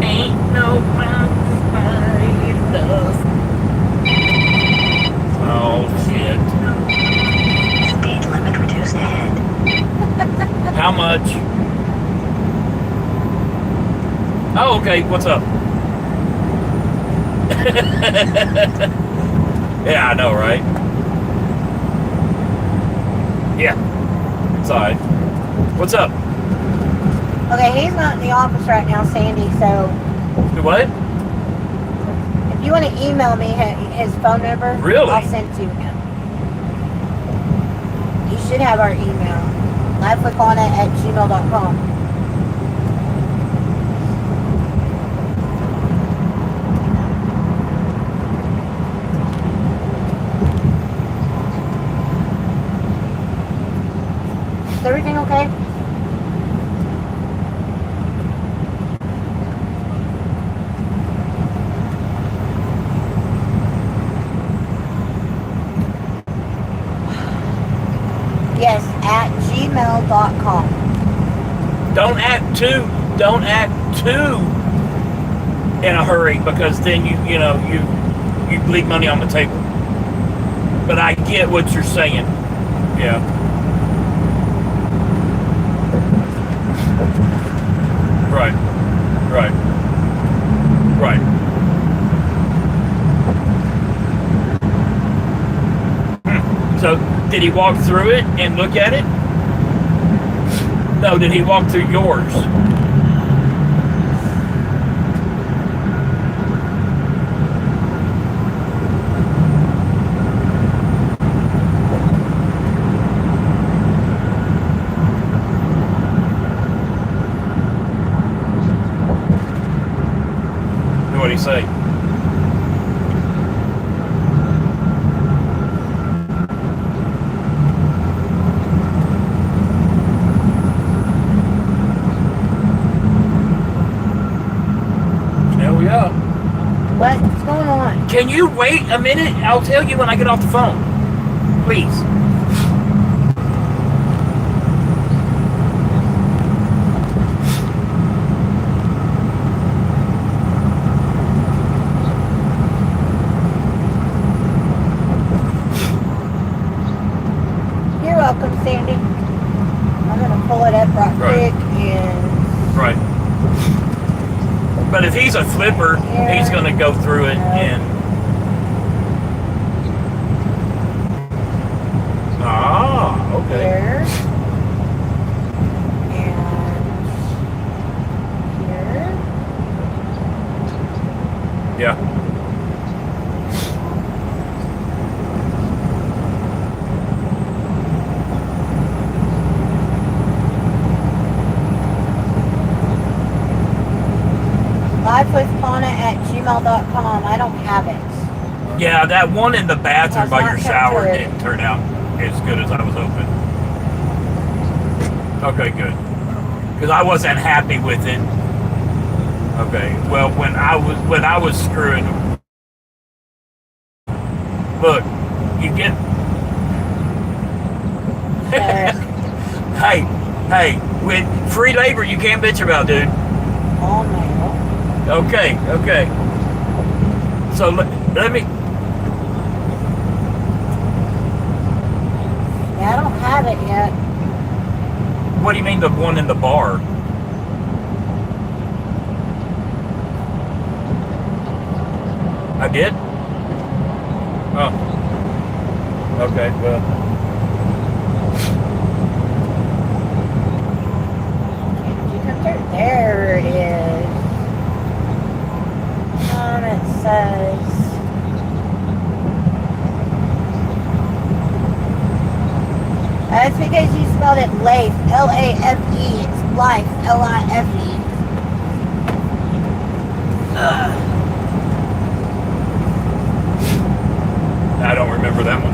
Ain't no mountain high enough. Oh, shit. Speed limit reduced ahead. How much? Oh, okay. What's up? Yeah, I know, right? Yeah. It's alright. What's up? Okay, he's not in the office right now, Sandy, so Do what? if you want to email me his phone number, Really? I'll send it to him. You should have our email. lifewithpawna@gmail.com. Is everything okay? Yes, at gmail.com. Don't act too in a hurry, because then you leave money on the table. But I get what you're saying. Yeah. Right. Right. Right. So Did he walk through it and look at it? No, did he walk through yours? What did he say? Hell yeah. What's going on? Can you wait a minute? I'll tell you when I get off the phone. Please. You're welcome, Sandy. I'm gonna pull it up right quick and. Right. But if he's a flipper, he's going to go through it and... Ah, okay. Here. And here. Yeah. lifewithpawna@gmail.com. I don't have it. Yeah, that one in the bathroom by That's your not shower good. didn't turn out as good as I was hoping. Okay, good. Because I wasn't happy with it. Okay, well, when I was screwing, look, you get. hey, with free labor, you can't bitch about, dude. All mail. Okay. So let me. Yeah, I don't have it yet. What do you mean the one in the bar? I did? Oh. Okay, well. Did you come through? There it is. It says. That's because you spelled it Lafe, L-A-F-E. It's life, L-I-F-E. I don't remember that one.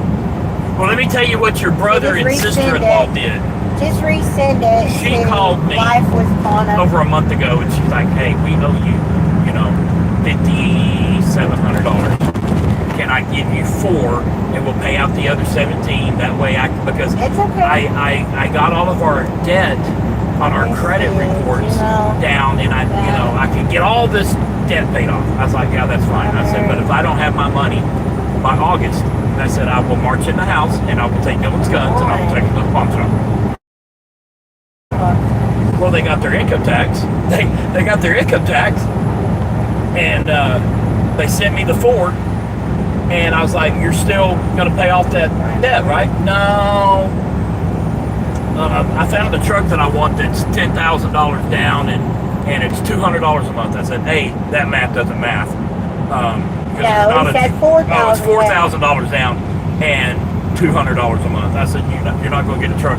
Well, let me tell you what your brother and Just resend sister-in-law it. did. Just resend it. She to called me Life with Pawna. over a month ago, and she's like, "Hey, we owe you, $5,700. Can I give you 4, and we'll pay out the other 17? That way, because It's okay. I got all of our debt on our credit reports down, and I can get all this debt paid off." I was like, "Yeah, that's fine." I said, "But if I don't have my money by August," I said, "I will march in the house, and I will take Dylan's guns, and I will take him to the pawn shop." Well, they got their income tax. They got their income tax, and they sent me the 4. And I was like, "You're still going to pay off that debt, right?" "No. I found a truck that I want that's $10,000 down, and it's $200 a month." I said, "Hey, that math doesn't math." No, he said $4,000. Oh, it's $4,000 down and $200 a month. I said, "You're not going to get a truck.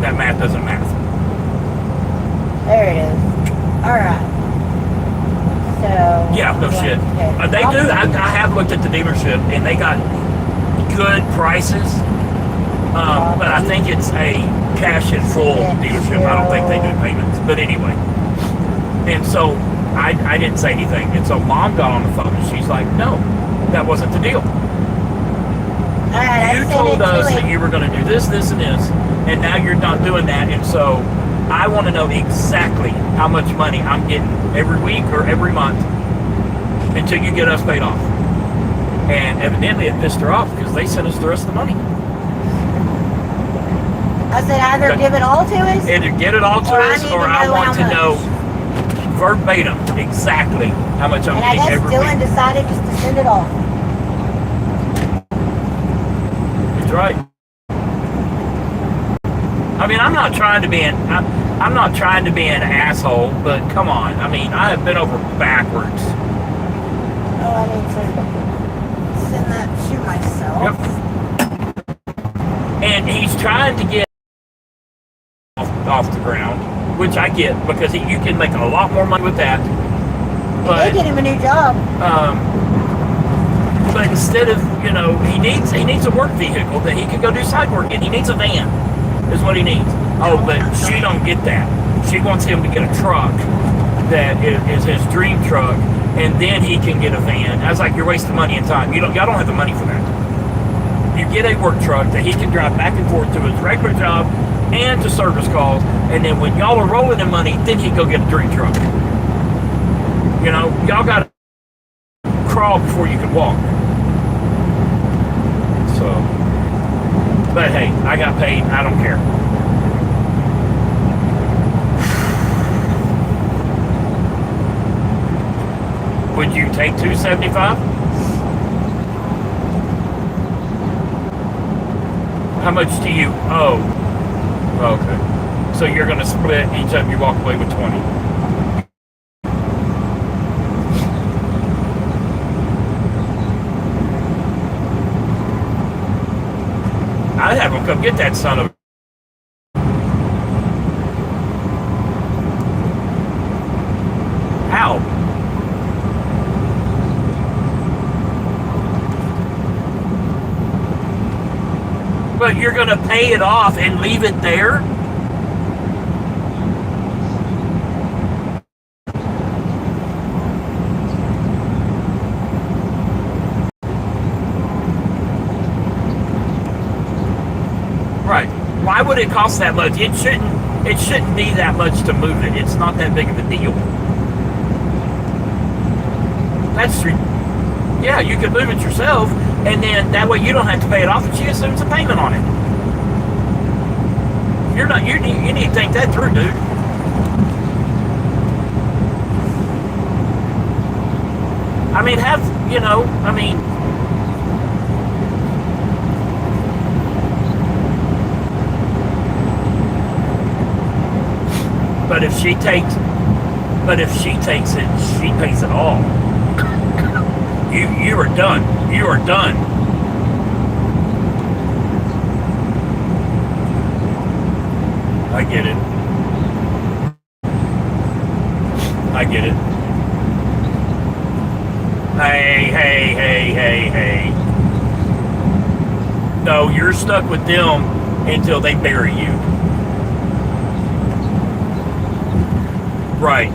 That math doesn't math." There it is. All right. So. Yeah, no shit. They do. I have looked at the dealership, and they got good prices. But I think it's a cash in full dealership. I don't think they do payments. But anyway. And so I didn't say anything. And so Mom got on the phone, and she's like, "No, that wasn't the deal. You told us that you were going to do this, this, and this, and now you're not doing that. And so I want to know exactly how much money I'm getting every week or every month until you get us paid off." And evidently it pissed her off because they sent us the rest of the money. I said either give it all to us. Either get it all to us, or I want to know verbatim exactly how much I'm And I getting guess every Dylan week. decided just to send it off. roads, right? I mean, I'm not trying to be an asshole, but come on. I mean, I have been over backwards. Oh, I need to send that to myself. Yep. And he's trying to get off the ground, which I get because you can make a lot more money with that. But they get him a new job. But instead of, he needs a work vehicle that he can go do side work in. He needs a van, is what he needs. Oh, but she don't get that. She wants him to get a truck that is his dream truck, and then he can get a van. I was like, you're wasting money and time. Y'all don't have the money for that. You get a work truck that he can drive back and forth to his regular job and to service calls, and then when y'all are rolling in money, then he can go get a dream truck. Y'all got to crawl before you can walk. So, but hey, I got paid. I don't care. Would you take $275? How much do you owe? Okay. So you're going to split each time you walk away with 20. I'd have them come get that son of... How? But you're going to pay it off and leave it there? Right. Why would it cost that much? It shouldn't be that much to move it. It's not that big of a deal. That's true. Yeah, you could move it yourself, and then that way you don't have to pay it off, and she assumes a payment on it. You need to think that through, dude. I mean, but if she takes it, she pays it all. You are done. You are done. I get it. I get it. Hey. No, you're stuck with them until they bury you. Right.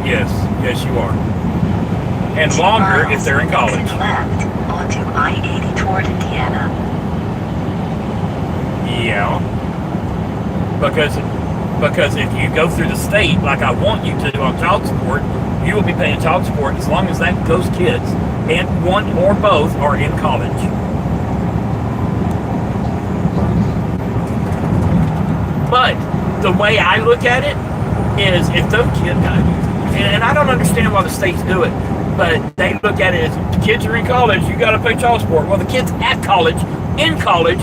Yes, you are. And longer if they're in college. Exit left onto I-80 toward Indiana. Yeah. Because if you go through the state like I want you to on child support, you will be paying child support as long as those kids, and one or both, are in college. But the way I look at it is if those kids, and I don't understand why the states do it, but they look at it as the kids are in college, you got to pay child support. Well, the kids at college, in college,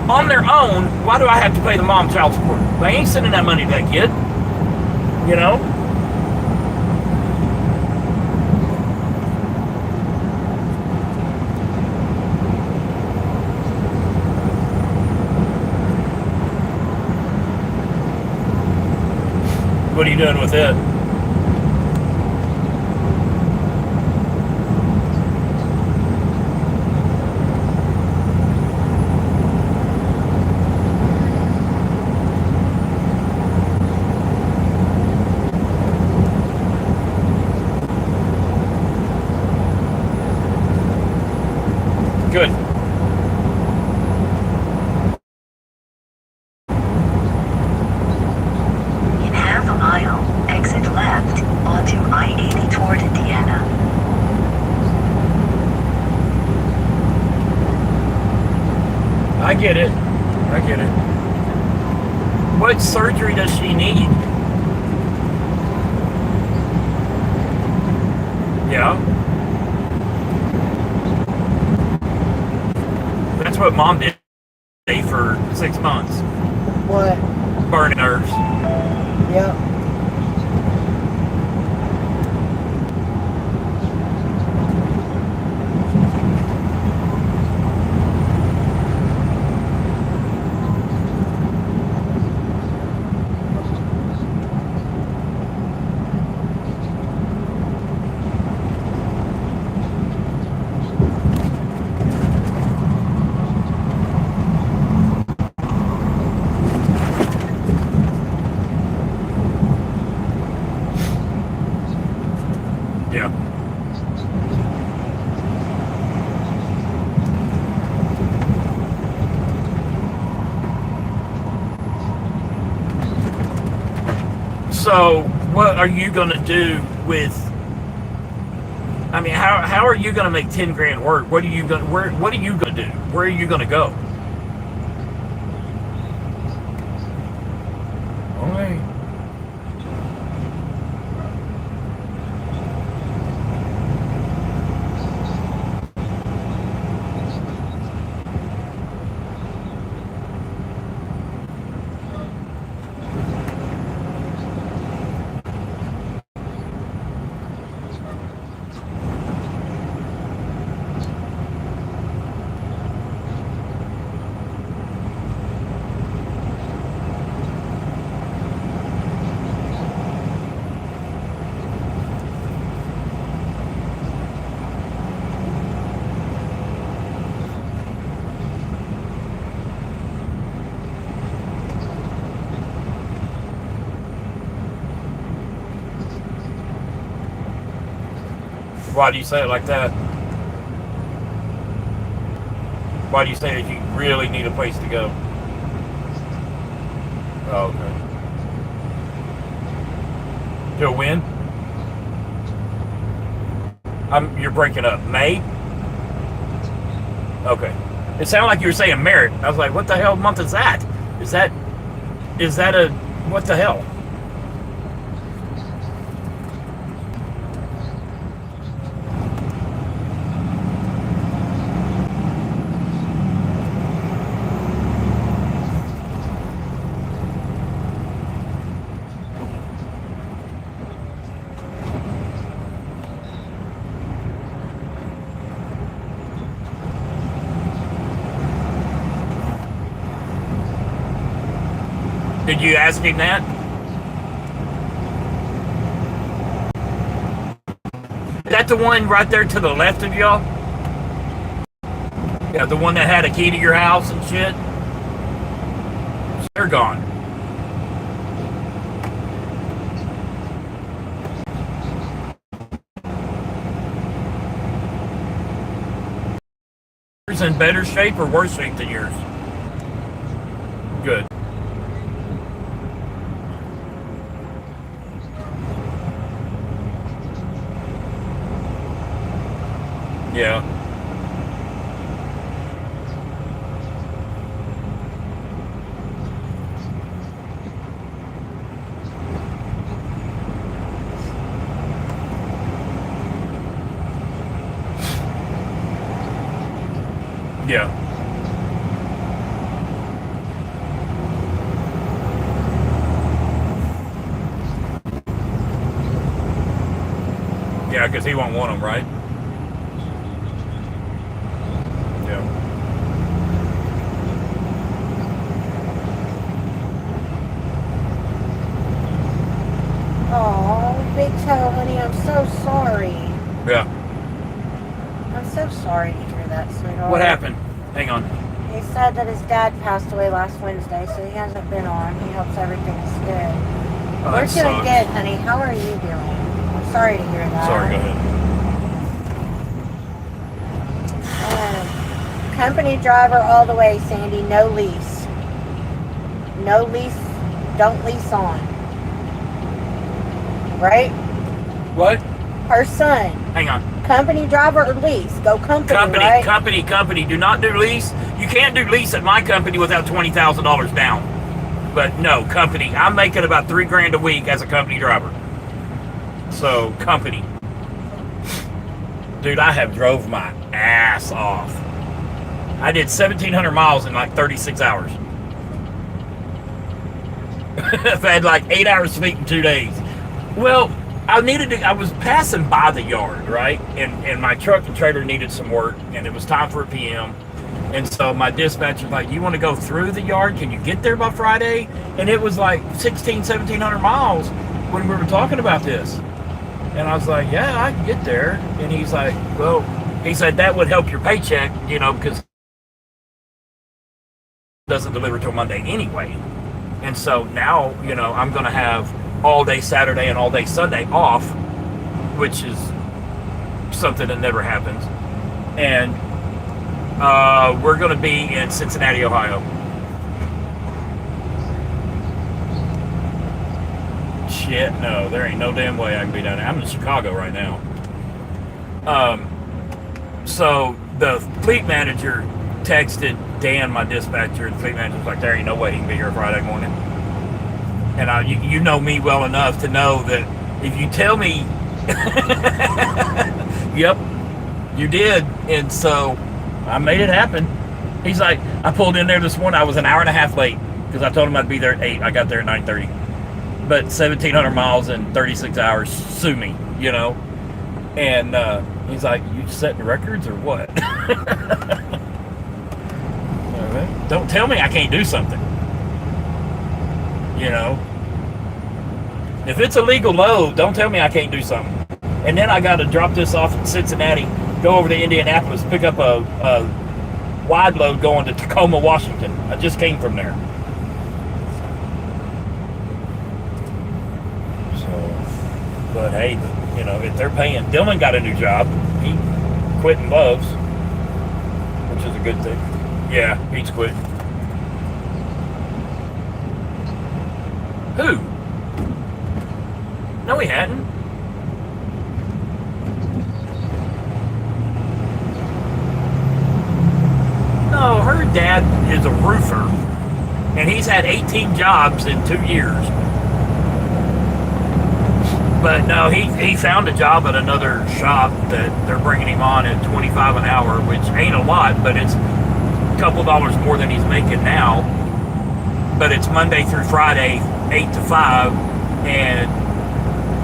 on their own, why do I have to pay the mom child support? They ain't sending that money to that kid. What are you doing with it? Good. In half a mile, exit left onto I-80 toward Indiana. I get it. What surgery does she need? Yeah. what Mom did for 6 months. What? Burning nerves. Yep. Yeah. So, what are you going to do with? I mean, how are you going to make 10 grand work? What are you going? What are you going to do? Where are you going to go? Okay. Why do you say it like that? Why do you say that you really need a place to go? Oh, okay. To when? You're breaking up. May? Okay. It sounded like you were saying merit. I was like, what the hell month is that? Is that a, what the hell? Did you ask him that? Is that the one right there to the left of y'all? Yeah, the one that had a key to your house and shit? They're gone. Yours in better shape or worse shape than yours? Good. Yeah. Yeah. Yeah, because he won't want them, right? Yeah. Oh, Big Toe, honey, I'm so sorry. Yeah. I'm so sorry to hear that, sweetheart. What happened? Hang on. He said that his dad passed away last Wednesday, so he hasn't been on. He hopes everything's good. Oh, We're that doing sucks. good, honey. How are you doing? I'm sorry to hear that. Sorry, go ahead. Company driver all the way, Sandy. No lease. No lease. Don't lease on. Right? What? Her son. Hang on. Company driver or lease? Go company, right? Company. Do not do lease. You can't do lease at my company without $20,000 down. But no, company. I'm making about $3 grand a week as a company driver. So, company. Dude, I have drove my ass off. I did 1,700 miles in like 36 hours. I've had like 8 hours sleep in 2 days. Well, I was passing by the yard, right? And my truck and trailer needed some work, and it was time for a PM. And so my dispatcher was like, you want to go through the yard? Can you get there by Friday? And it was like 1,700 miles when we were talking about this. And I was like, yeah, I can get there. And he's like, well, he said that would help your paycheck, because it doesn't deliver till Monday anyway. And so now, I'm going to have all day Saturday and all day Sunday off, which is something that never happens. And we're going to be in Cincinnati, Ohio. Shit, no, there ain't no damn way I can be down there. I'm in Chicago right now. So the fleet manager texted Dan, my dispatcher, and the fleet manager was like, there ain't no way he can be here Friday morning. And you know me well enough to know that if you tell me, yep, you did. And so I made it happen. He's like, I pulled in there this morning. I was an hour and a half late because I told him I'd be there at 8. I got there at 9:30. But 1,700 miles in 36 hours, sue me, And he's like, you setting records or what? Don't tell me I can't do something. If it's a legal load, don't tell me I can't do something. And then I got to drop this off in Cincinnati, go over to Indianapolis, pick up a wide load going to Tacoma, Washington. I just came from there. But hey, if they're paying, Dylan got a new job. He quit in Loves, which is a good thing. Yeah, he's quit. Who? No, he hadn't. No, her dad is a roofer, and he's had 18 jobs in 2 years. But no, he found a job at another shop that they're bringing him on at $25 an hour, which ain't a lot, but it's a couple dollars more than he's making now. But it's Monday through Friday, 8 to 5, and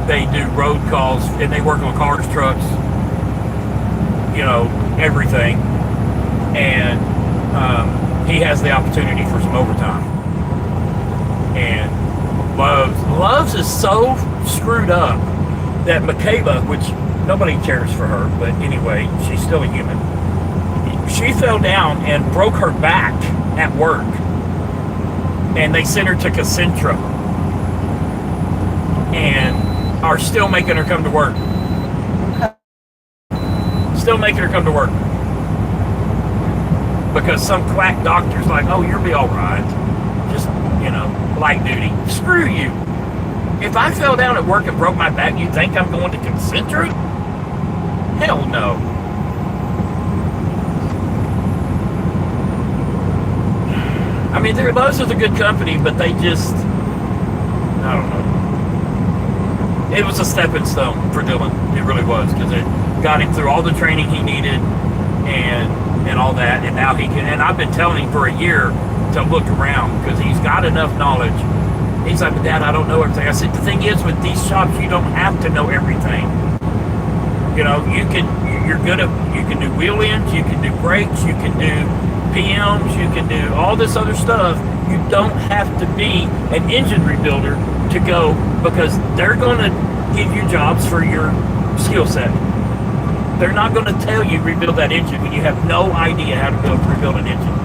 they do road calls, and they work on cars, trucks, everything. And he has the opportunity for some overtime. And Loves is so screwed up that Michaela, which nobody cares for her, but anyway, she's still a human. She fell down and broke her back at work, and they sent her to Concentra, and are still making her come to work. Still making her come to work because some quack doctor's like, "Oh, you'll be all right. Just light duty." Screw you. If I fell down at work and broke my back, you think I'm going to Concentra? Hell no. I mean, Lowe's is a good company, but they just, I don't know. It was a stepping stone for Dylan. It really was, because it got him through all the training he needed and all that, and now he can. And I've been telling him for a year to look around because he's got enough knowledge. He's like, "But Dad, I don't know everything." I said, "The thing is, with these shops, you don't have to know everything. You're good at, you can do wheel ends, you can do brakes, you can do PMs, you can do all this other stuff. You don't have to be an engine rebuilder to go, because they're going to give you jobs for your skill set. They're not going to tell you rebuild that engine when you have no idea how to rebuild an engine."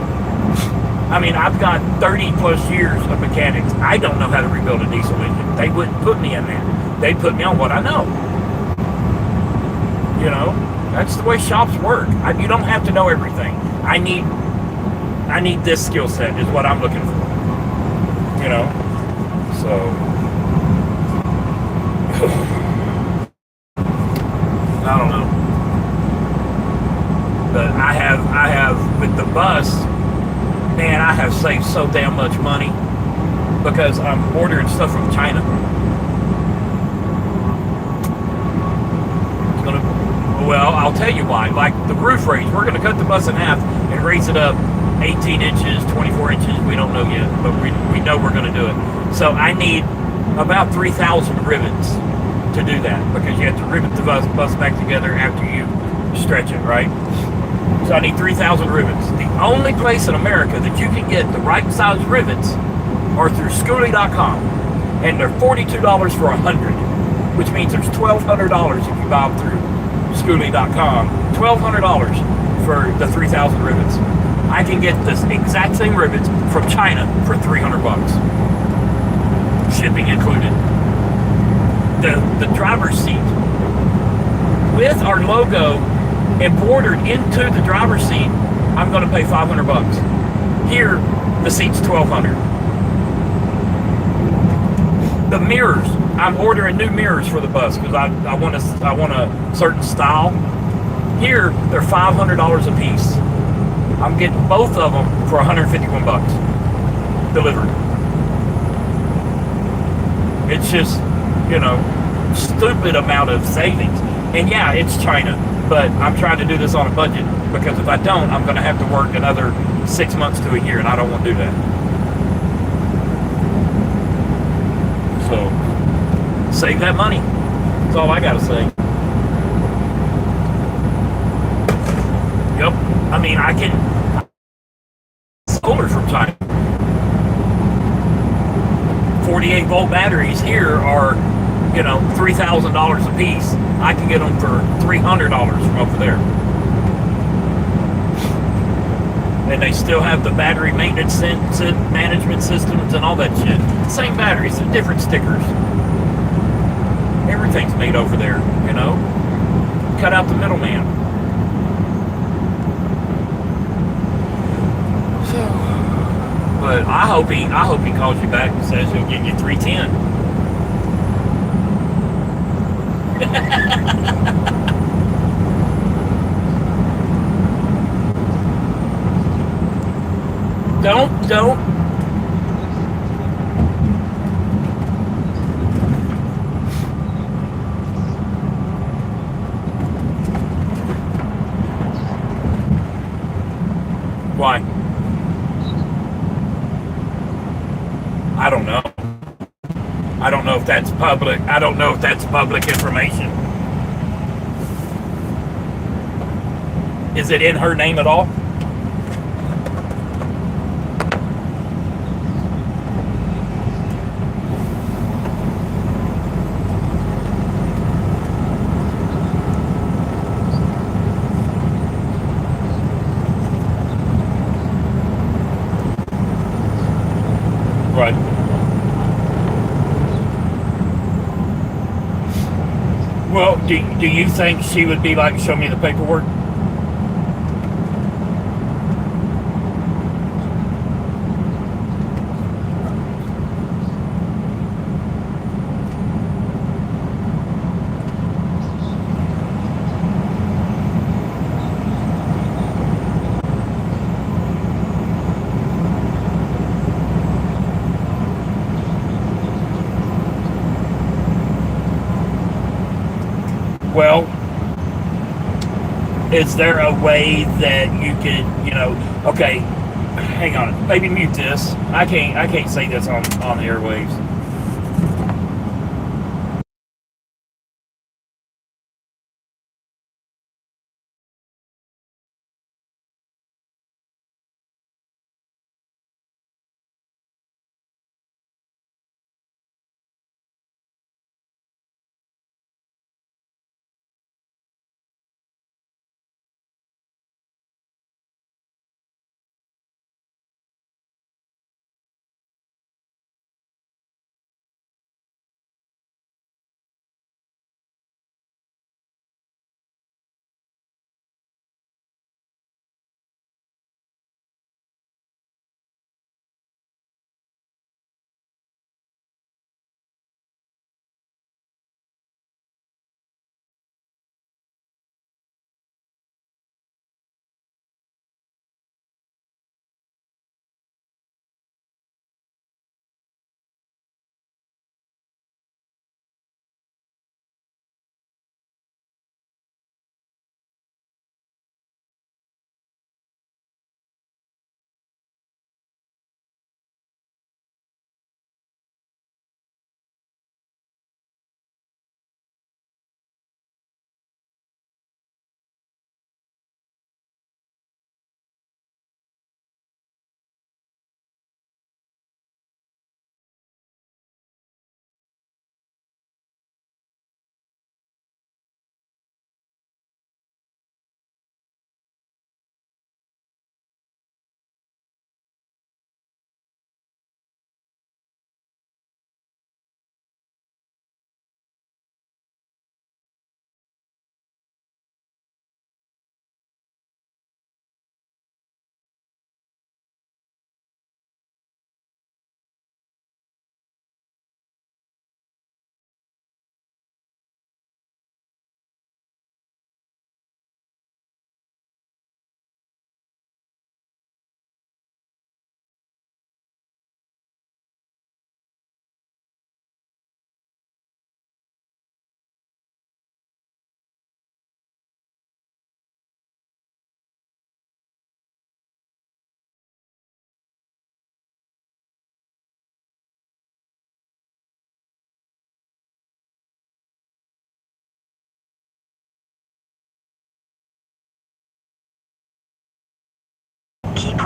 I mean, I've got 30 plus years of mechanics. I don't know how to rebuild a diesel engine. They wouldn't put me in that. They put me on what I know. That's the way shops work. You don't have to know everything. I need this skill set is what I'm looking for. So I don't know. But I have with the bus, man, I have saved so damn much money because I'm ordering stuff from China. Well, I'll tell you why. Like the roof raise, we're going to cut the bus in half and raise it up 18 inches, 24 inches. We don't know yet, but we know we're going to do it. So I need about 3,000 rivets to do that, because you have to rivet the bus back together after you stretch it, right? So I need 3,000 rivets. The only place in America that you can get the right size rivets are through Schoolie.com, and they're $42 for 100, which means there's $1,200 if you buy them through Schoolie.com. $1,200 for the 3,000 rivets. I can get this exact same rivets from China for 300 bucks, shipping included. The driver's seat with our logo embroidered into the driver's seat, I'm going to pay 500 bucks. Here, the seat's 1,200. The mirrors, I'm ordering new mirrors for the bus because I want a certain style. Here, they're $500 a piece. I'm getting both of them for 151 bucks delivered. It's just, stupid amount of savings. And yeah, it's China, but I'm trying to do this on a budget, because if I don't, I'm going to have to work another 6 months to a year, and I don't want to do that. So, save that money. That's all I got to say. Yep. I mean, I can solar from China. 48 volt batteries here are, $3,000 a piece. I can get them for $300 from over there. And they still have the battery maintenance management systems and all that shit. Same batteries, different stickers. Everything's made over there, Cut out the middleman. But I hope he calls you back and says he'll give you 310. Don't. Why? I don't know. I don't know if that's public. I don't know if that's public information. Is it in her name at all? Right. Well, do you think she would be like, show me the paperwork? Well, is there a way that you could, okay, hang on, maybe mute this. I can't say this on the airwaves.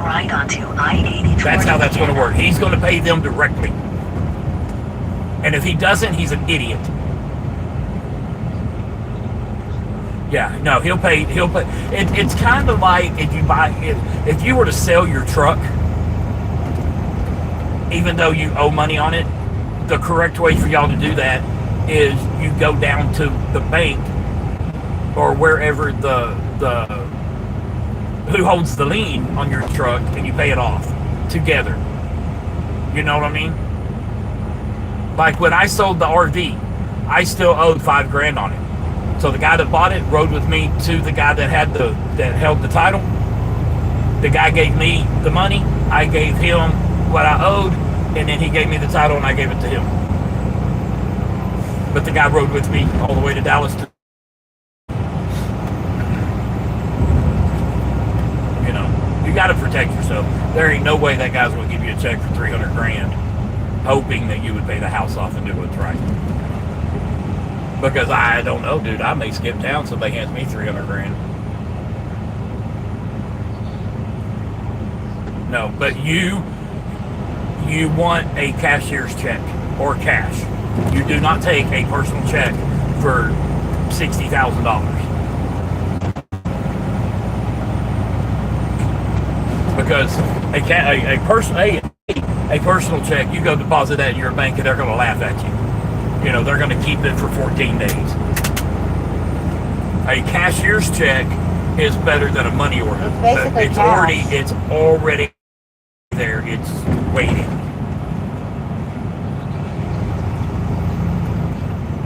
right onto I-80 That's how toward that's going to Indiana. work. He's going to pay them directly. And if he doesn't, he's an idiot. Yeah, no, he'll pay. It's kind of like if you were to sell your truck, even though you owe money on it, the correct way for y'all to do that is you go down to the bank or wherever the who holds the lien on your truck, and you pay it off together. You know what I mean? Like when I sold the RV, I still owed $5,000 on it. So the guy that bought it rode with me to the guy that held the title. The guy gave me the money. I gave him what I owed, and then he gave me the title, and I gave it to him. But the guy rode with me all the way to Dallas. You know, you got to protect yourself. There ain't no way that guy's going to give you a check for $300,000, hoping that you would pay the house off and do what's right. Because I don't know, dude. I may skip town, somebody hands me $300,000. No, but you want a cashier's check or cash. You do not take a personal check for $60,000. Because a personal check, you go deposit that in your bank and they're going to laugh at you. You know, they're going to keep it for 14 days. A cashier's check is better than a money order. It's basically It's cash. already there. It's waiting.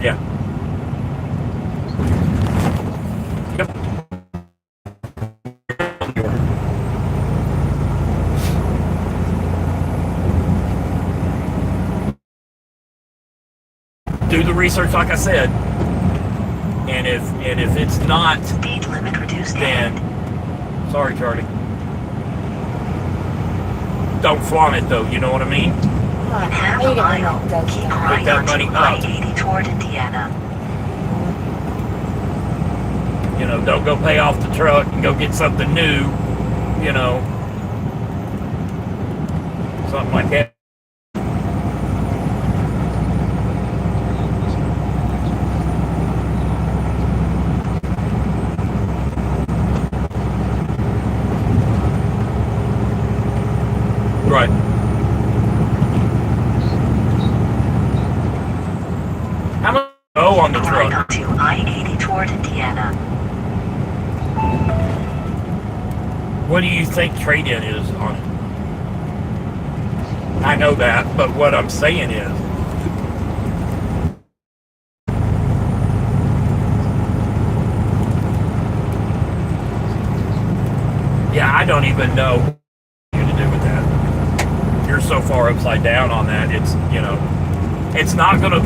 Yeah. Yep. Do the research like I said, and if it's not, Speed limit reduced then and sorry, Charlie. Don't flaunt it though. You know what I mean? Come on, in half you a get mile, enough does keep that. right that onto money up. I-80 toward Indiana. You know, don't go pay off the truck and go get something new. You know, something like that. Right. How much on the Right truck? onto I-80 toward Indiana. What do you think trade-in is on it? I know that, but what I'm saying is, yeah, I don't even know what to do with that. You're so far upside down on that. It's, you know, it's not gonna.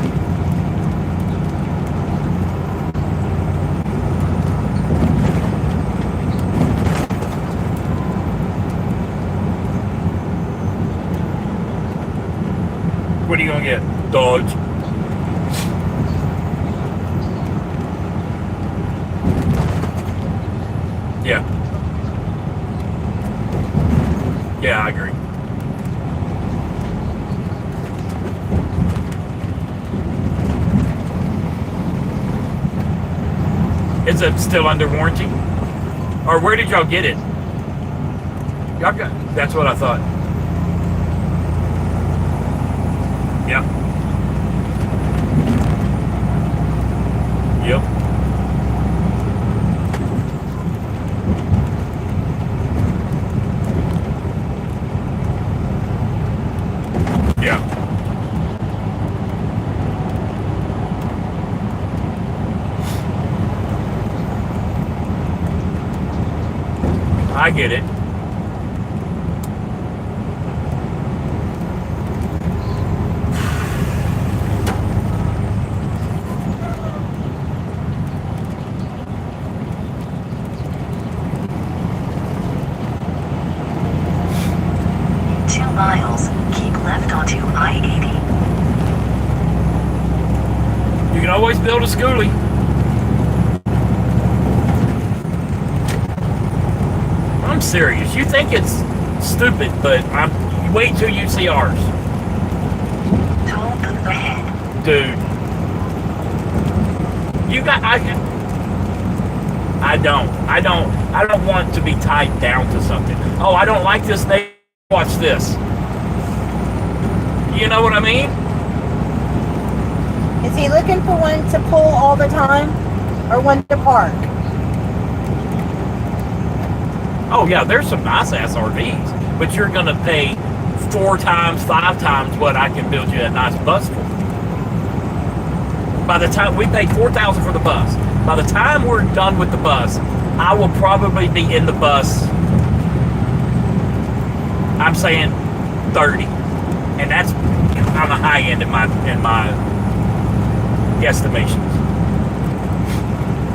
What are you gonna get? Dodge. Yeah. Yeah, I agree. Is it still under warranty? Or where did y'all get it? Y'all got, that's what I thought. Yeah. Yep. Yeah. I get it. Miles, keep left onto I-80. You can always build a schoolie. I'm serious. You think it's stupid, but wait till you see ours. Toll booth ahead. Dude. I don't want to be tied down to something. Oh, I don't like this neighbor. Watch this. You know what I mean? Is he looking for one to pull all the time or one to park? Oh yeah, there's some nice ass RVs, but you're gonna pay 4 times, 5 times what I can build you a nice bus for. By the time we paid $4,000 for the bus, by the time we're done with the bus, I will probably be in the bus. I'm saying 30, and that's on the high end in my guesstimations.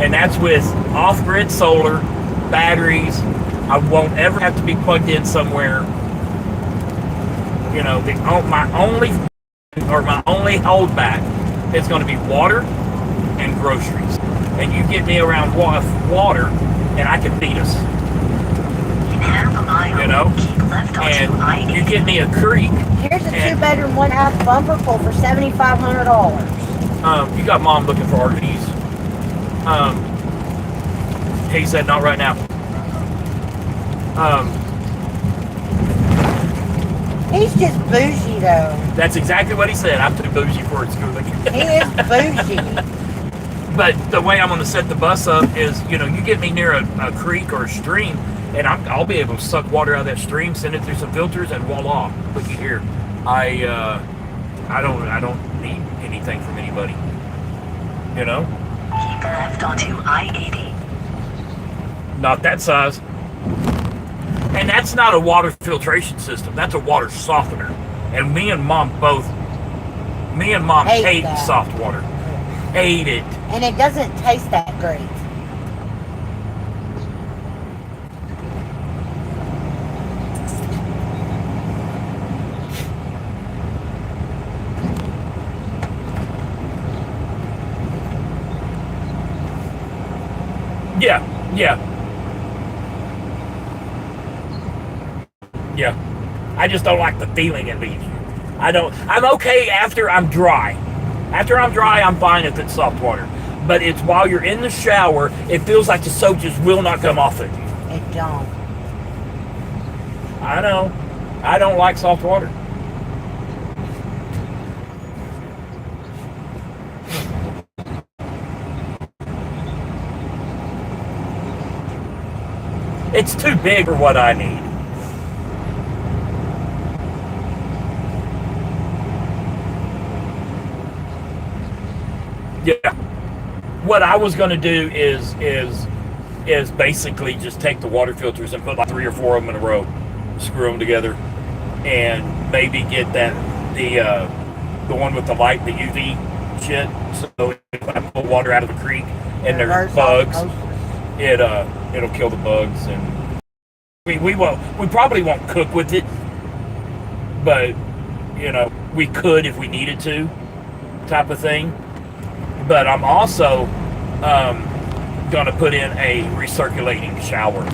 And that's with off-grid solar, batteries. I won't ever have to be plugged in somewhere. You know, my only holdback is going to be water and groceries. And you get me around water, and I can beat us. In half a mile, you know, keep left onto and I-80. you get me a creek. Here's a 2-bedroom, 1/2 bumper pull for $7,500. You got mom looking for RVs. He said not right now. He's just bougie, though. That's exactly what he said. I'm too bougie for it, schooling. He is bougie. But the way I'm going to set the bus up is, you know, you get me near a creek or a stream, and I'll be able to suck water out of that stream, send it through some filters, and voila, looky here. I don't need anything from anybody. You know? Keep left onto I-80. Not that size. And that's not a water filtration system. That's a water softener. And me and mom hate that. soft water. Hate it. And it doesn't taste that great. Yeah. I just don't like the feeling it leaves you. I'm okay after I'm dry. After I'm dry, I'm fine if it's soft water. But it's while you're in the shower, it feels like the soap just will not come off of you. It don't. I know. I don't like soft water. It's too big for what I need. Yeah. What I was going to do is basically just take the water filters and put like 3 or 4 of them in a row, screw them together, and maybe get the one with the light, the UV shit. So if I pull water out of the creek and there's bugs, it'll kill the bugs. And we probably won't cook with it, but you know, we could if we needed to, type of thing. But I'm also going to put in a recirculating shower,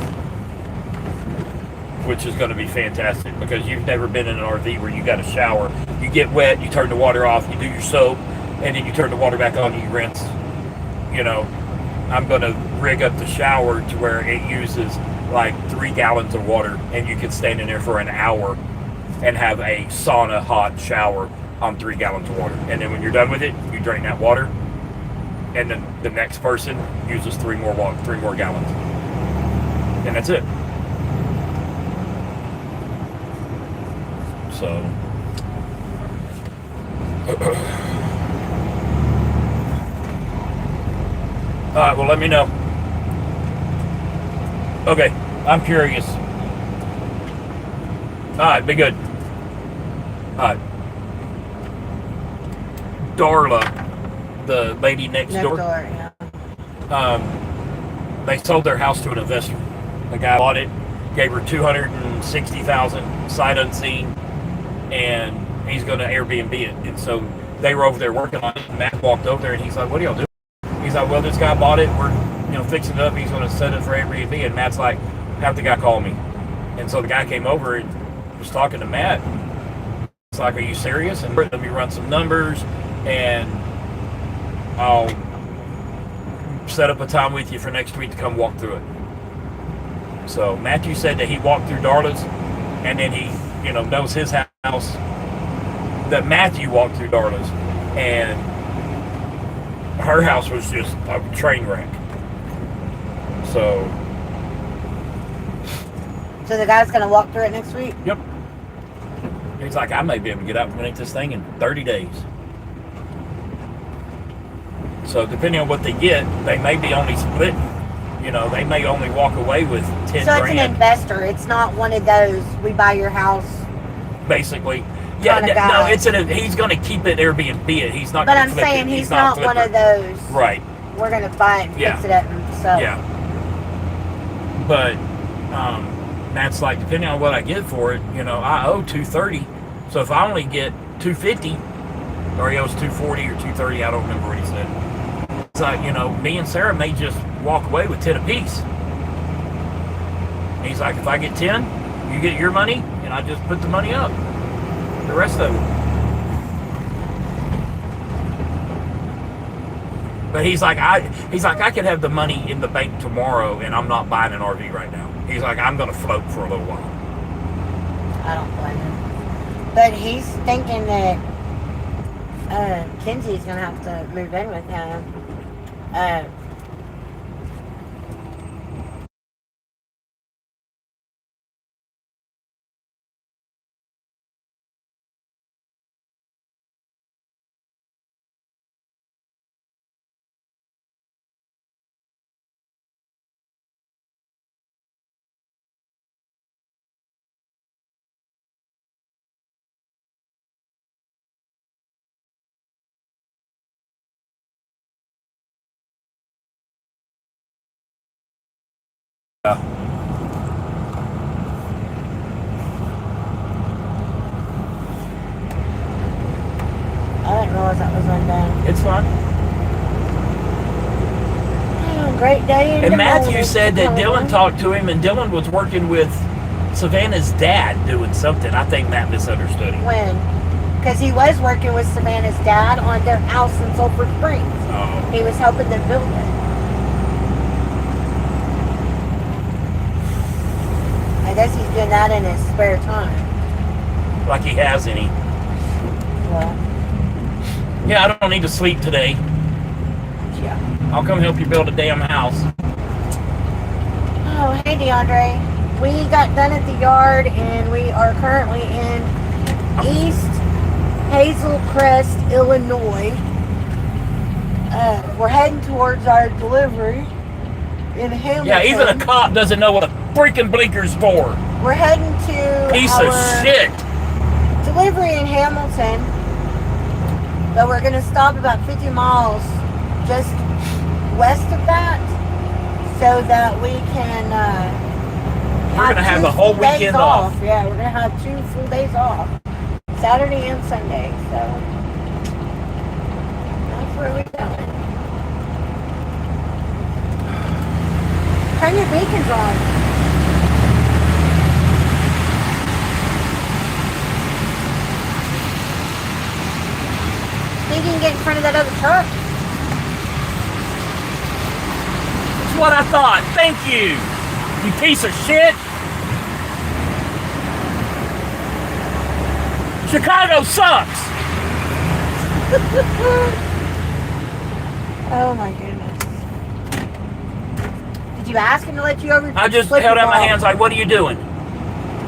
which is going to be fantastic because you've never been in an RV where you got a shower. You get wet, you turn the water off, you do your soap, and then you turn the water back on and you rinse. You know, I'm going to rig up the shower to where it uses like 3 gallons of water, and you can stand in there for an hour and have a sauna hot shower on 3 gallons of water. And then when you're done with it, you drain that water, and then the next person uses 3 more gallons, and that's it. So all right, well, let me know. Okay, I'm curious. All right, be good. All right. Darla, the lady next door. Yeah. They sold their house to an investor. The guy bought it, gave her $260,000 sight unseen, and he's going to Airbnb it. And so they were over there working on it. Matt walked over there, and he's like, "What are y'all doing?" He's like, "Well, this guy bought it. We're fixing it up. He's going to set it for Airbnb." And Matt's like, "Have the guy call me." And so the guy came over and was talking to Matt. It's like, are you serious? And let me run some numbers, and I'll set up a time with you for next week to come walk through it. So Matthew said that he walked through Darla's, and then he, knows his house, that Matthew walked through Darla's, and her house was just a train wreck. So the guy's gonna walk through it next week? Yep. He's like, I may be able to get out and finish this thing in 30 days. So depending on what they get, they may be only splitting. They may only walk away with 10 So it's grand. an investor. It's not one of those, we buy your house. Basically. Yeah, no, he's going to keep it Airbnb. He's not going to flip it. But I'm saying he's not one of those. Right. We're going to buy it and fix it up and sell it. Yeah. But that's like, depending on what I get for it, I owe $230. So if I only get $250, or he owes $240 or $230, I don't remember what he said. It's like, me and Sarah may just walk away with 10 apiece. And he's like, if I get 10, you get your money, and I just put the money up. The rest of it. But he's like, I could have the money in the bank tomorrow, and I'm not buying an RV right now. He's like, I'm going to float for a little while. I don't blame him. But he's thinking that Kenzie's going to have to move in with him. Yeah. I didn't realize that was undone. It's fun. Oh, great day in And the Matthew morning. said that Dylan talked to him, and Dylan was working with Savannah's dad doing something. I think Matt misunderstood him. When? Because he was working with Savannah's dad on their house in Sulphur Springs. Oh. He was helping them build it. I guess he's doing that in his spare time. Like he has any. Well, Yeah, I don't need to sleep today. yeah. I'll come help you build a damn house. Oh, hey DeAndre. We got done at the yard and we are currently in East Hazel Crest, Illinois. We're heading towards our delivery in Hamilton. Yeah, even a cop doesn't know what a freaking blinker's for. We're heading to Piece our of shit. delivery in Hamilton, but we're going to stop about 50 miles just west of that so that we can We're going to have the whole weekend off. Yeah, we're going to have 2 full days off, Saturday and Sunday, so that's where we're going. Turn your beacons on. Think you can get in front of that other truck? That's what I thought. Thank you, you piece of shit. Chicago sucks. Oh my goodness. Did you ask him to let you over? I just Flip held your out my ball. hands like, what are you doing?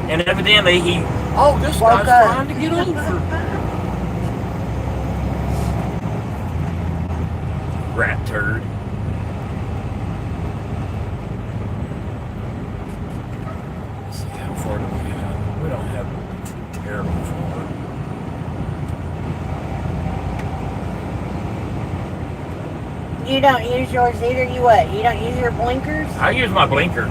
And evidently he, this Woke guy's up. trying to get over. Rat turd. Let's see, how far do we have? We don't have terrible far. You don't use yours either. You what? You don't use your blinkers? I use my blinker.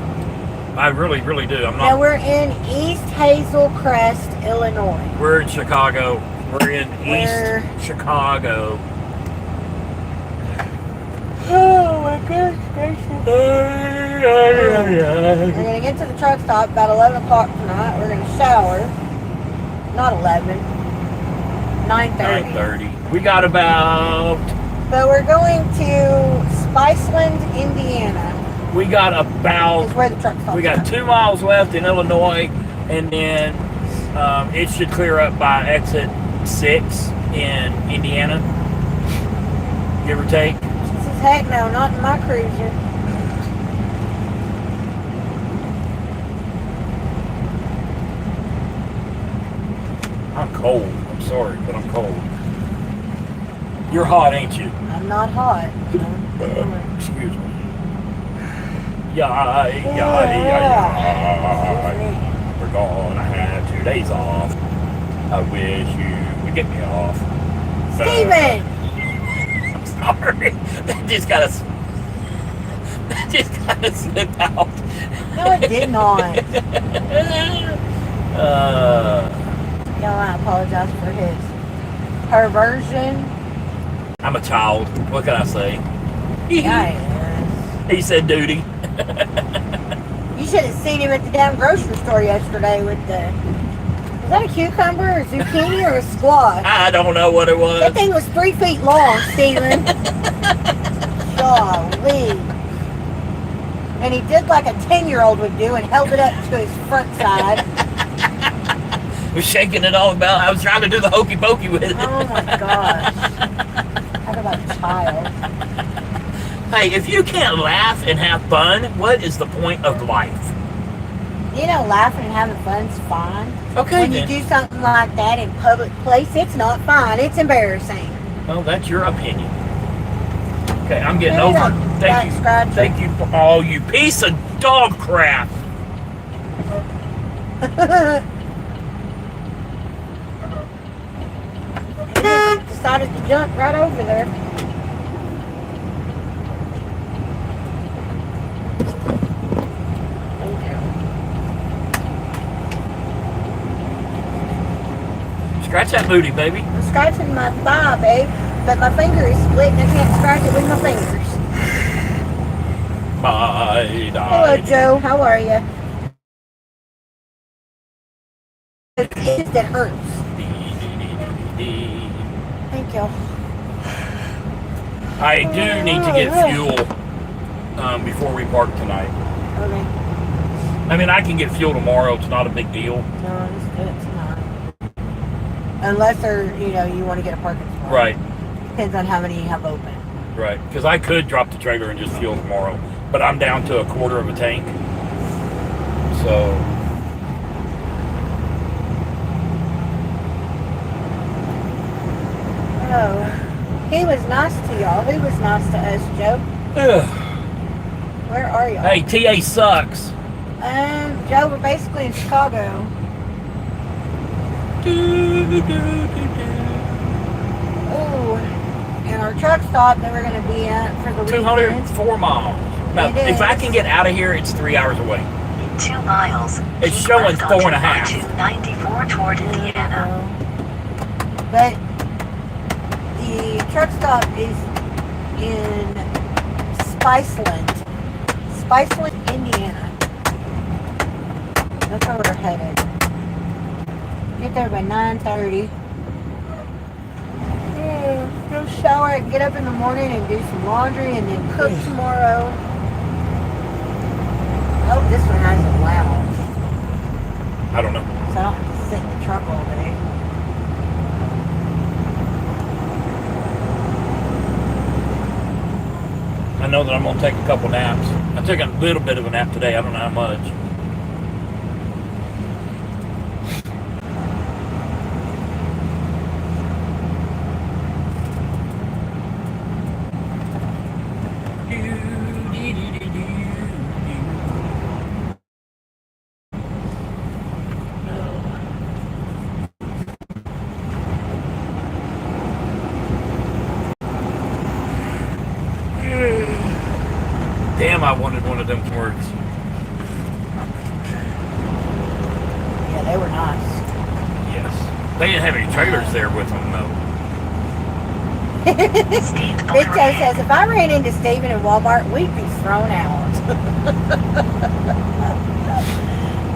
I really, really do. I'm Now not. we're in East Hazel Crest, Illinois. We're in Chicago. We're in We're- East Chicago. Oh my goodness gracious. We're gonna get to the truck stop about 11 o'clock tonight. We're gonna shower. Not 11. 9:30. 9:30. We got about. But we're going to Spiceland, Indiana. We got about. Is where the truck stop. We got 2 miles left in Illinois, and then it should clear up by exit 6 in Indiana. Give or take. She says, heck no, not in my cruiser. I'm cold. I'm sorry, but I'm cold. You're hot, ain't you? I'm not hot. Excuse me. Yeah. We're gonna have 2 days off. I wish you would get me off. Steven! Sorry. That just gotta slip out. No, it did not. Y'all, I apologize for his perversion. I'm a child. What can I say? Yeah, He said duty. you should have seen him at the damn grocery store yesterday with the... Was that a cucumber, or zucchini, or a squash? I don't know what it was. That thing was 3 feet long, Steven. Golly. And he did like a 10-year-old would do and held it up to his front side. Was shaking it all about. I was trying to do the hokey pokey with it. Oh my gosh. Talk about a child. Hey, if you can't laugh and have fun, what is the point of life? You know, laughing and having fun's fine. Okay, When you do something like that in public place, it's not fine. It's embarrassing. Well, that's your opinion. Okay, I'm getting Maybe over. that Thank back you. scratcher. Thank you for all you piece of dog crap. He decided to jump right over there. Scratch that booty, baby. I'm scratching my thigh, babe, but my finger is split and I can't scratch it with my fingers. Bye. Hello, Joe. How are you? It hurts. Thank you. I do need to get fuel before we park tonight. Okay. I mean, I can get fuel tomorrow. It's not a big deal. No, just do it tonight. Unless you want to get a parking spot. Right. Depends on how many you have open. Right. Because I could drop the trailer and just fuel tomorrow, but I'm down to a quarter of a tank. So. Oh, he was nice to y'all. Who was nice to us, Joe? Where are y'all? Hey, TA sucks. Joe, we're basically in Chicago. Oh, and our truck stop that we're going to be at for the weekend. 204 miles. Now, It if I is. can get out of here, it's 3 hours away. 2 miles. It's keep showing left onto 4.5. 94 toward Indiana. But the truck stop is in Spiceland, Indiana. That's where we're headed. Get there by 9:30. Go shower and get up in the morning and do some laundry and then cook tomorrow. I hope this one has a lounge, I don't know. so I don't have to sit in the truck all day. I know that I'm going to take a couple naps. I took a little bit of a nap today. I don't know how much. Damn, I wanted one of them words. Yeah, they were nice. Yes. They didn't have any trailers there with them, though. Steve Big Toe says, if I ran into Steven in Walmart, we'd be thrown out.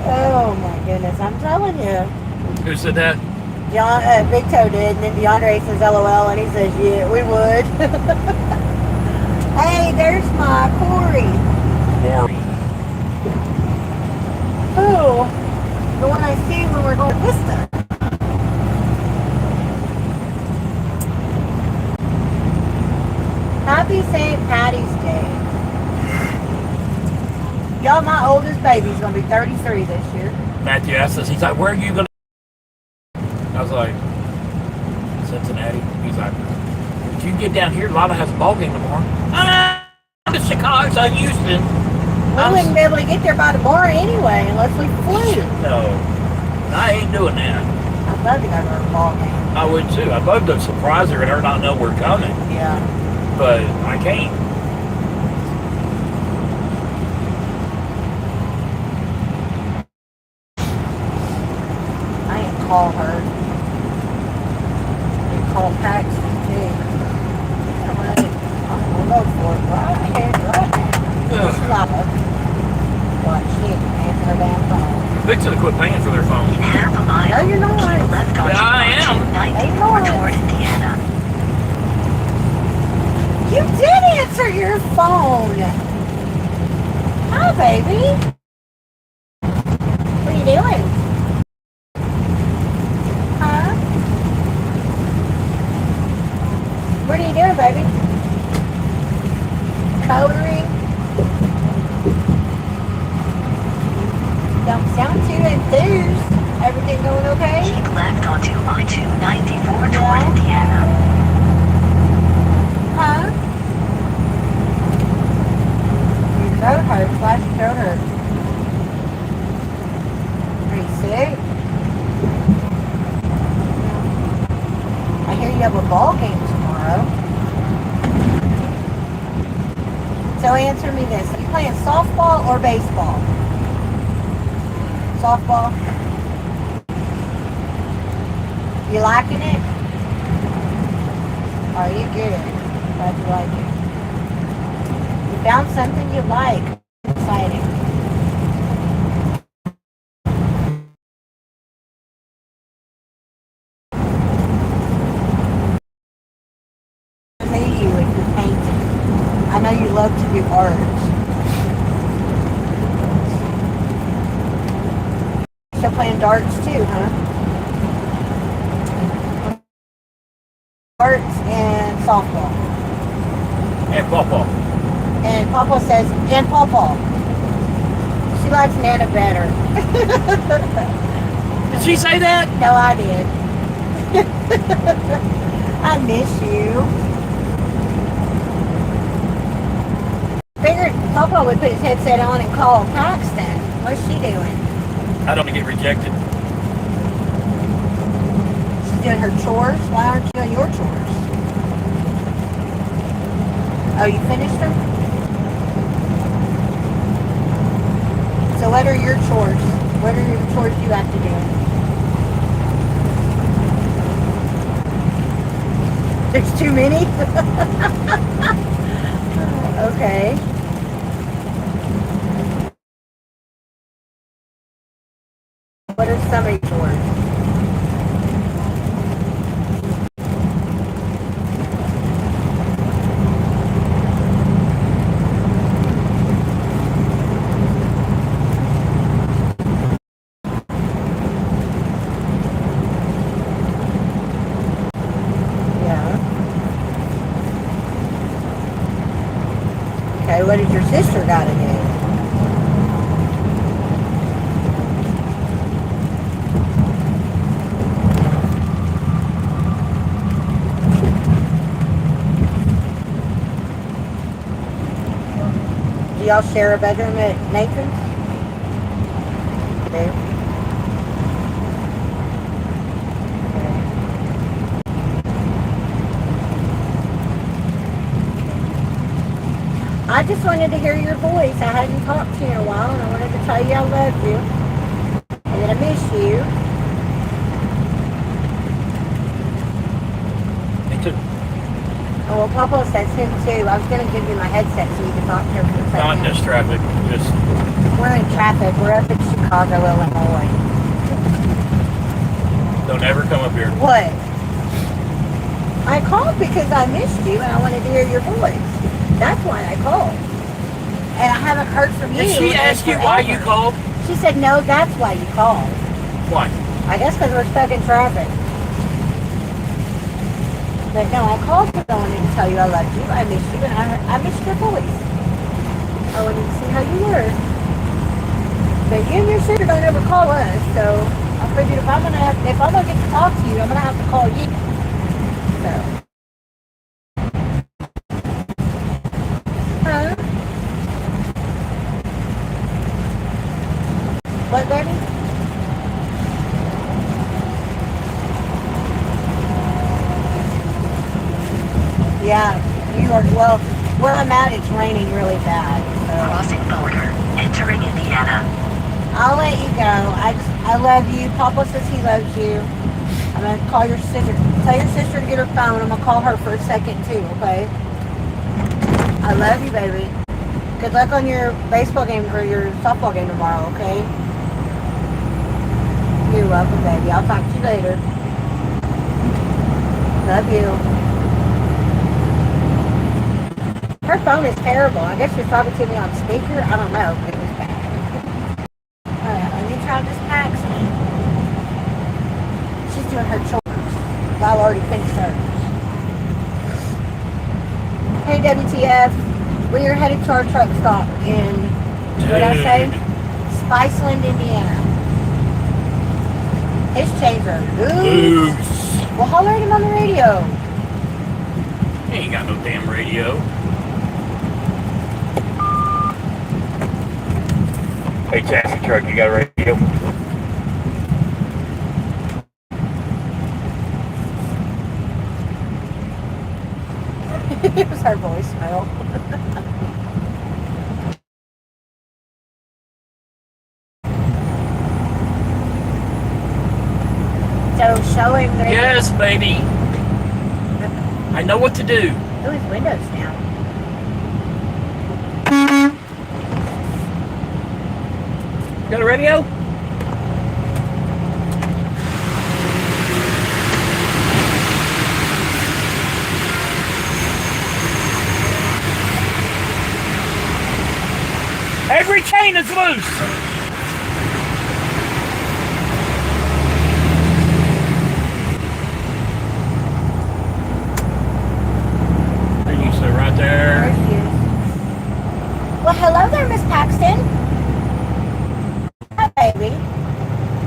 Oh my goodness, I'm telling you. Who said that? Big Toe did, and then DeAndre says LOL, and he says, yeah, we would. Hey, there's my Corey. Corey. Who? The one I see when we're going to Vista. Happy St. Patty's Day. Y'all, my oldest baby's going to be 33 this year. Matthew asked us, he's like, where are you going to... I was like, Cincinnati. He's like, if you get down here, Lala has a ball game tomorrow. I'm to Chicago, so Houston. We wouldn't be able to get there by tomorrow anyway, unless we flew. No, I ain't doing that. I'd love to go to a ball game. I would too. I'd love to surprise her and her not know we're coming. Yeah. But I can't. I ain't call her. You call Paxton too. I'm gonna go for it right now. Just love her. What? She ain't answering her damn phone. Fixing to quit paying for their phone. In half a mile, No, you're not. keep left onto Yeah, I am. I-294 toward Indiana. You did answer your phone. Hi, baby. What are you doing? Huh? What are you doing, baby? Coloring? Don't sound too enthused. Everything going okay? Keep left onto I-294 toward Indiana. Huh? Your throat hurts. Why does your throat hurt? Are you sick? I hear you have a ball game tomorrow. So answer me this. Are you playing softball or baseball? Softball? You liking it? Are you good? Glad you like it. You found something you like. Exciting. I know you if you're painting. I know you love to do art. Still playing darts too, huh? Darts and softball. And Pawpaw. And Papa says, and Pawpaw. She likes Nana better. Did she say that? No, I did. I miss you. Figured Papa would put his headset on and call Paxton. What's she doing? I don't want to get rejected. She's doing her chores. Why aren't you doing your chores? Oh, you finished them? So what are your chores? What are your chores you have to do? There's too many? Okay. What are some of your chores? Okay, what did your sister got to do? Do y'all share a bedroom at Nathan's? Do? I just wanted to hear your voice. I hadn't talked to you in a while, and I wanted to tell you I love you and that I miss you. Me too. Oh, well, Papa says him too. I was going to give you my headset so you can talk to her for a second. Not in this traffic. Just We're in traffic. We're up in Chicago, Illinois. don't ever come up here. What? I called because I missed you and I wanted to hear your voice. That's why I called. And I haven't heard from you. Did she ask you why you called? She said, no, that's why you called. Why? I guess because we're stuck in traffic. But no, I called because I wanted to tell you I loved you. I missed you and I missed your voice. I wanted to see how you were. But you and your sister don't ever call us, so I figured if I'm gonna get to talk to you, I'm gonna have to call you. So. Huh? What, baby? Yeah, New York. Well, where I'm at, it's raining really bad. So. Crossing border. Entering Indiana. I'll let you go. I love you. Papa says he loves you. I'm gonna call your sister. Tell your sister to get her phone. I'm gonna call her for a second too. Okay. I love you, baby. Good luck on your baseball game or your softball game tomorrow. Okay. You're welcome, baby. I'll talk to you later. Love you. Her phone is terrible. I guess she's talking to me on speaker. I don't know, but it was bad. Alright, let me try this taxi. She's doing her chores. I've already finished hers. Hey, WTF. We are headed to our truck stop in, what did I say? Spiceland, Indiana. His chains are loose. Well, holler at him on the radio. He ain't got no damn radio. Hey, taxi truck, you got a radio? It was her voicemail. So show him the Yes, baby. I know what to do. Oh, his window's down. Got a radio? Every chain is loose. Right there. There she is. Well, hello there, Miss Paxton. Hi, baby.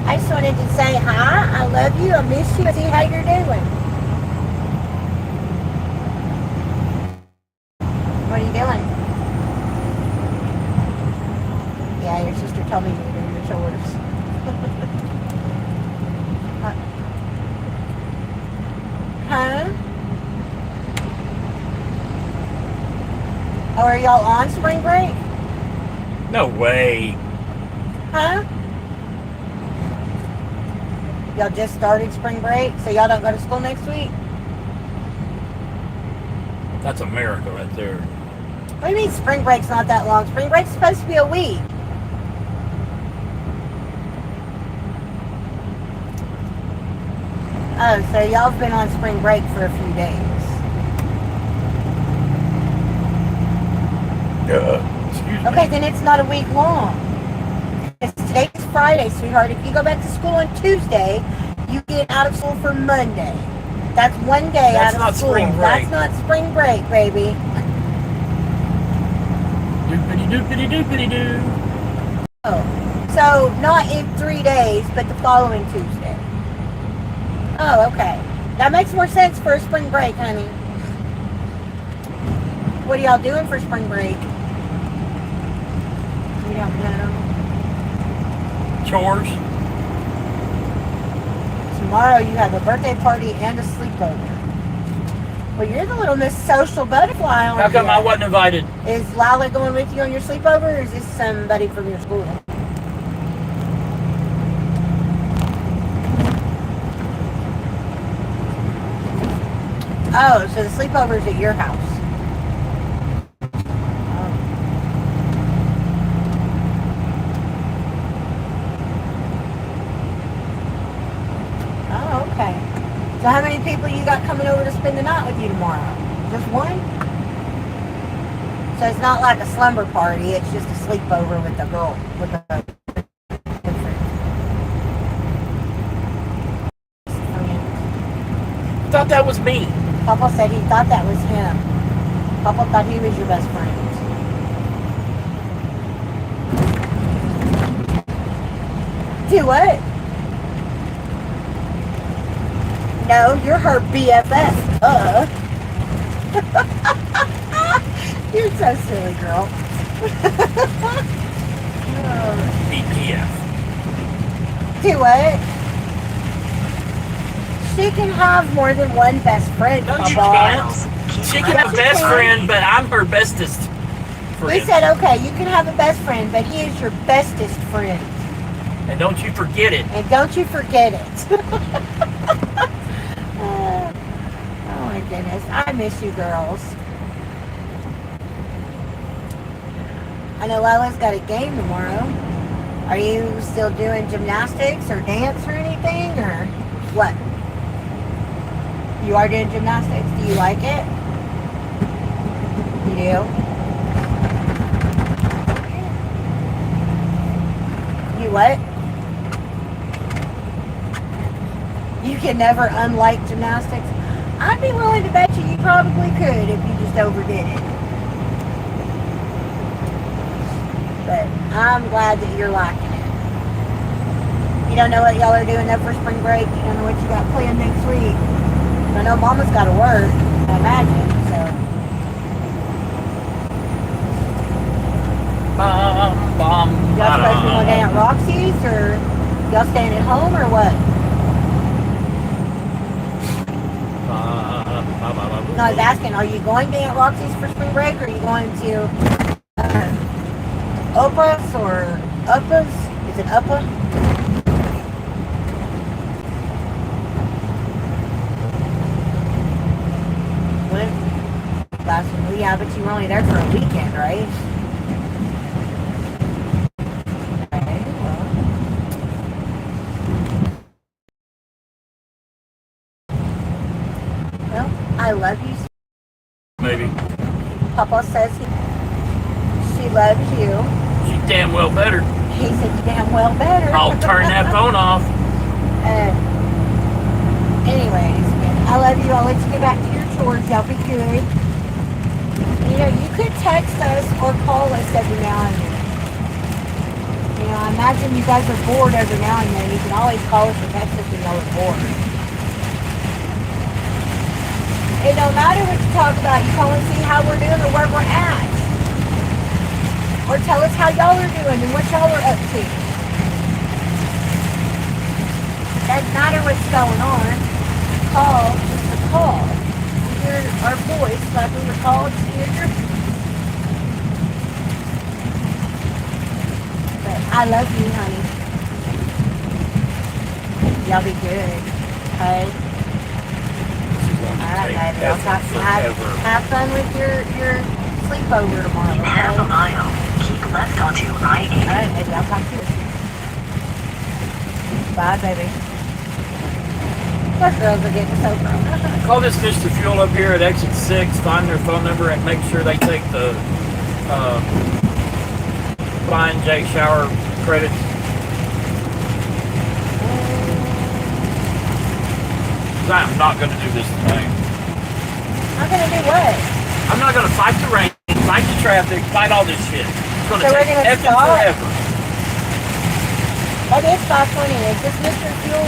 I just wanted to say hi. I love you. I miss you. See how you're doing. What are you doing? Yeah, your sister told me you were doing your chores. Huh? Oh, are y'all on spring break? No way. Huh? Y'all just started spring break, so y'all don't go to school next week? That's America right there. What do you mean spring break's not that long? Spring break's supposed to be a week. Oh, so y'all have been on spring break for a few days. Excuse me. Okay, then it's not a week long. Because today's Friday, sweetheart. If you go back to school on Tuesday, you get out of school for Monday. That's one day That's out not of school. spring break. That's not spring break, baby. Doopity doopity doopity doo. Oh, so not in 3 days, but the following Tuesday. Oh, okay. That makes more sense for a spring break, honey. What are y'all doing for spring break? We don't know. Chores. Tomorrow you have a birthday party and a sleepover. Well, you're the little Miss Social Butterfly on How come here. I wasn't invited? Is Lila going with you on your sleepover, or is this somebody from your school? Oh, so the sleepover's at your house. Oh, okay. So how many people you got coming over to spend the night with you tomorrow? Just one? So it's not like a slumber party, it's just a sleepover with the girl, with the I thought that was me. Papa said he thought that was him. Papa thought he was your best friend. Do what? No, you're her BFF. You're so silly, girl. BPF. Do what? She can have more than one best friend, No, you Papa. can't. She can have a best friend, but I'm her bestest friend. We said, okay, you can have a best friend, but he is your bestest friend. And don't you forget it. And don't you forget it. Oh my goodness. I miss you girls. I know Lila's got a game tomorrow. Are you still doing gymnastics or dance or anything? Or what? You are doing gymnastics? Do you like it? You do? You what? You can never unlike gymnastics? I'd be willing to bet you probably could if you just overdid it. But I'm glad that you're liking it. You don't know what y'all are doing though for spring break. You don't know what you got planned next week. I know Mama's got to work, I imagine, so. Y'all supposed to be going down at Roxy's, or y'all staying at home, or what? No, I was asking, are you going down at Roxy's for spring break, or are you going to Oprah's or Uppa's? Is it Uppa? Last one, yeah, but you were only there for a weekend, right? Okay, well, I love you. Maybe. Papa says she loves you. She damn well better. He said you damn well better. I'll turn that phone off. Anyways, I love you. I'll let you get back to your chores. Y'all be good. You know, you could text us or call us every now and then. You know, I imagine you guys are bored every now and then. You can always call us or text us when y'all are bored. It don't matter what you talk about. You call and see how we're doing or where we're at. Or tell us how y'all are doing and what y'all are up to. Doesn't matter what's going on. Call, just a call. Hear our voice like we were called to hear your. But I love you, honey. Y'all be good. Okay? Alright, baby. I'll talk, have fun with your sleepover tomorrow. In half a Okay? mile, keep left onto I-80. Alright, baby. I'll talk to you. Bye, baby. Those girls are getting so grown. Call this dish to fuel up here at exit 6, find their phone number, and make sure they take the Flying J shower credits. I'm not going to do this today. I'm gonna do what? I'm not going to fight the rain, fight the traffic, fight all this shit. It's going to So we're take gonna effing stop? forever. It is 5:20. Is this Mr. Fuel?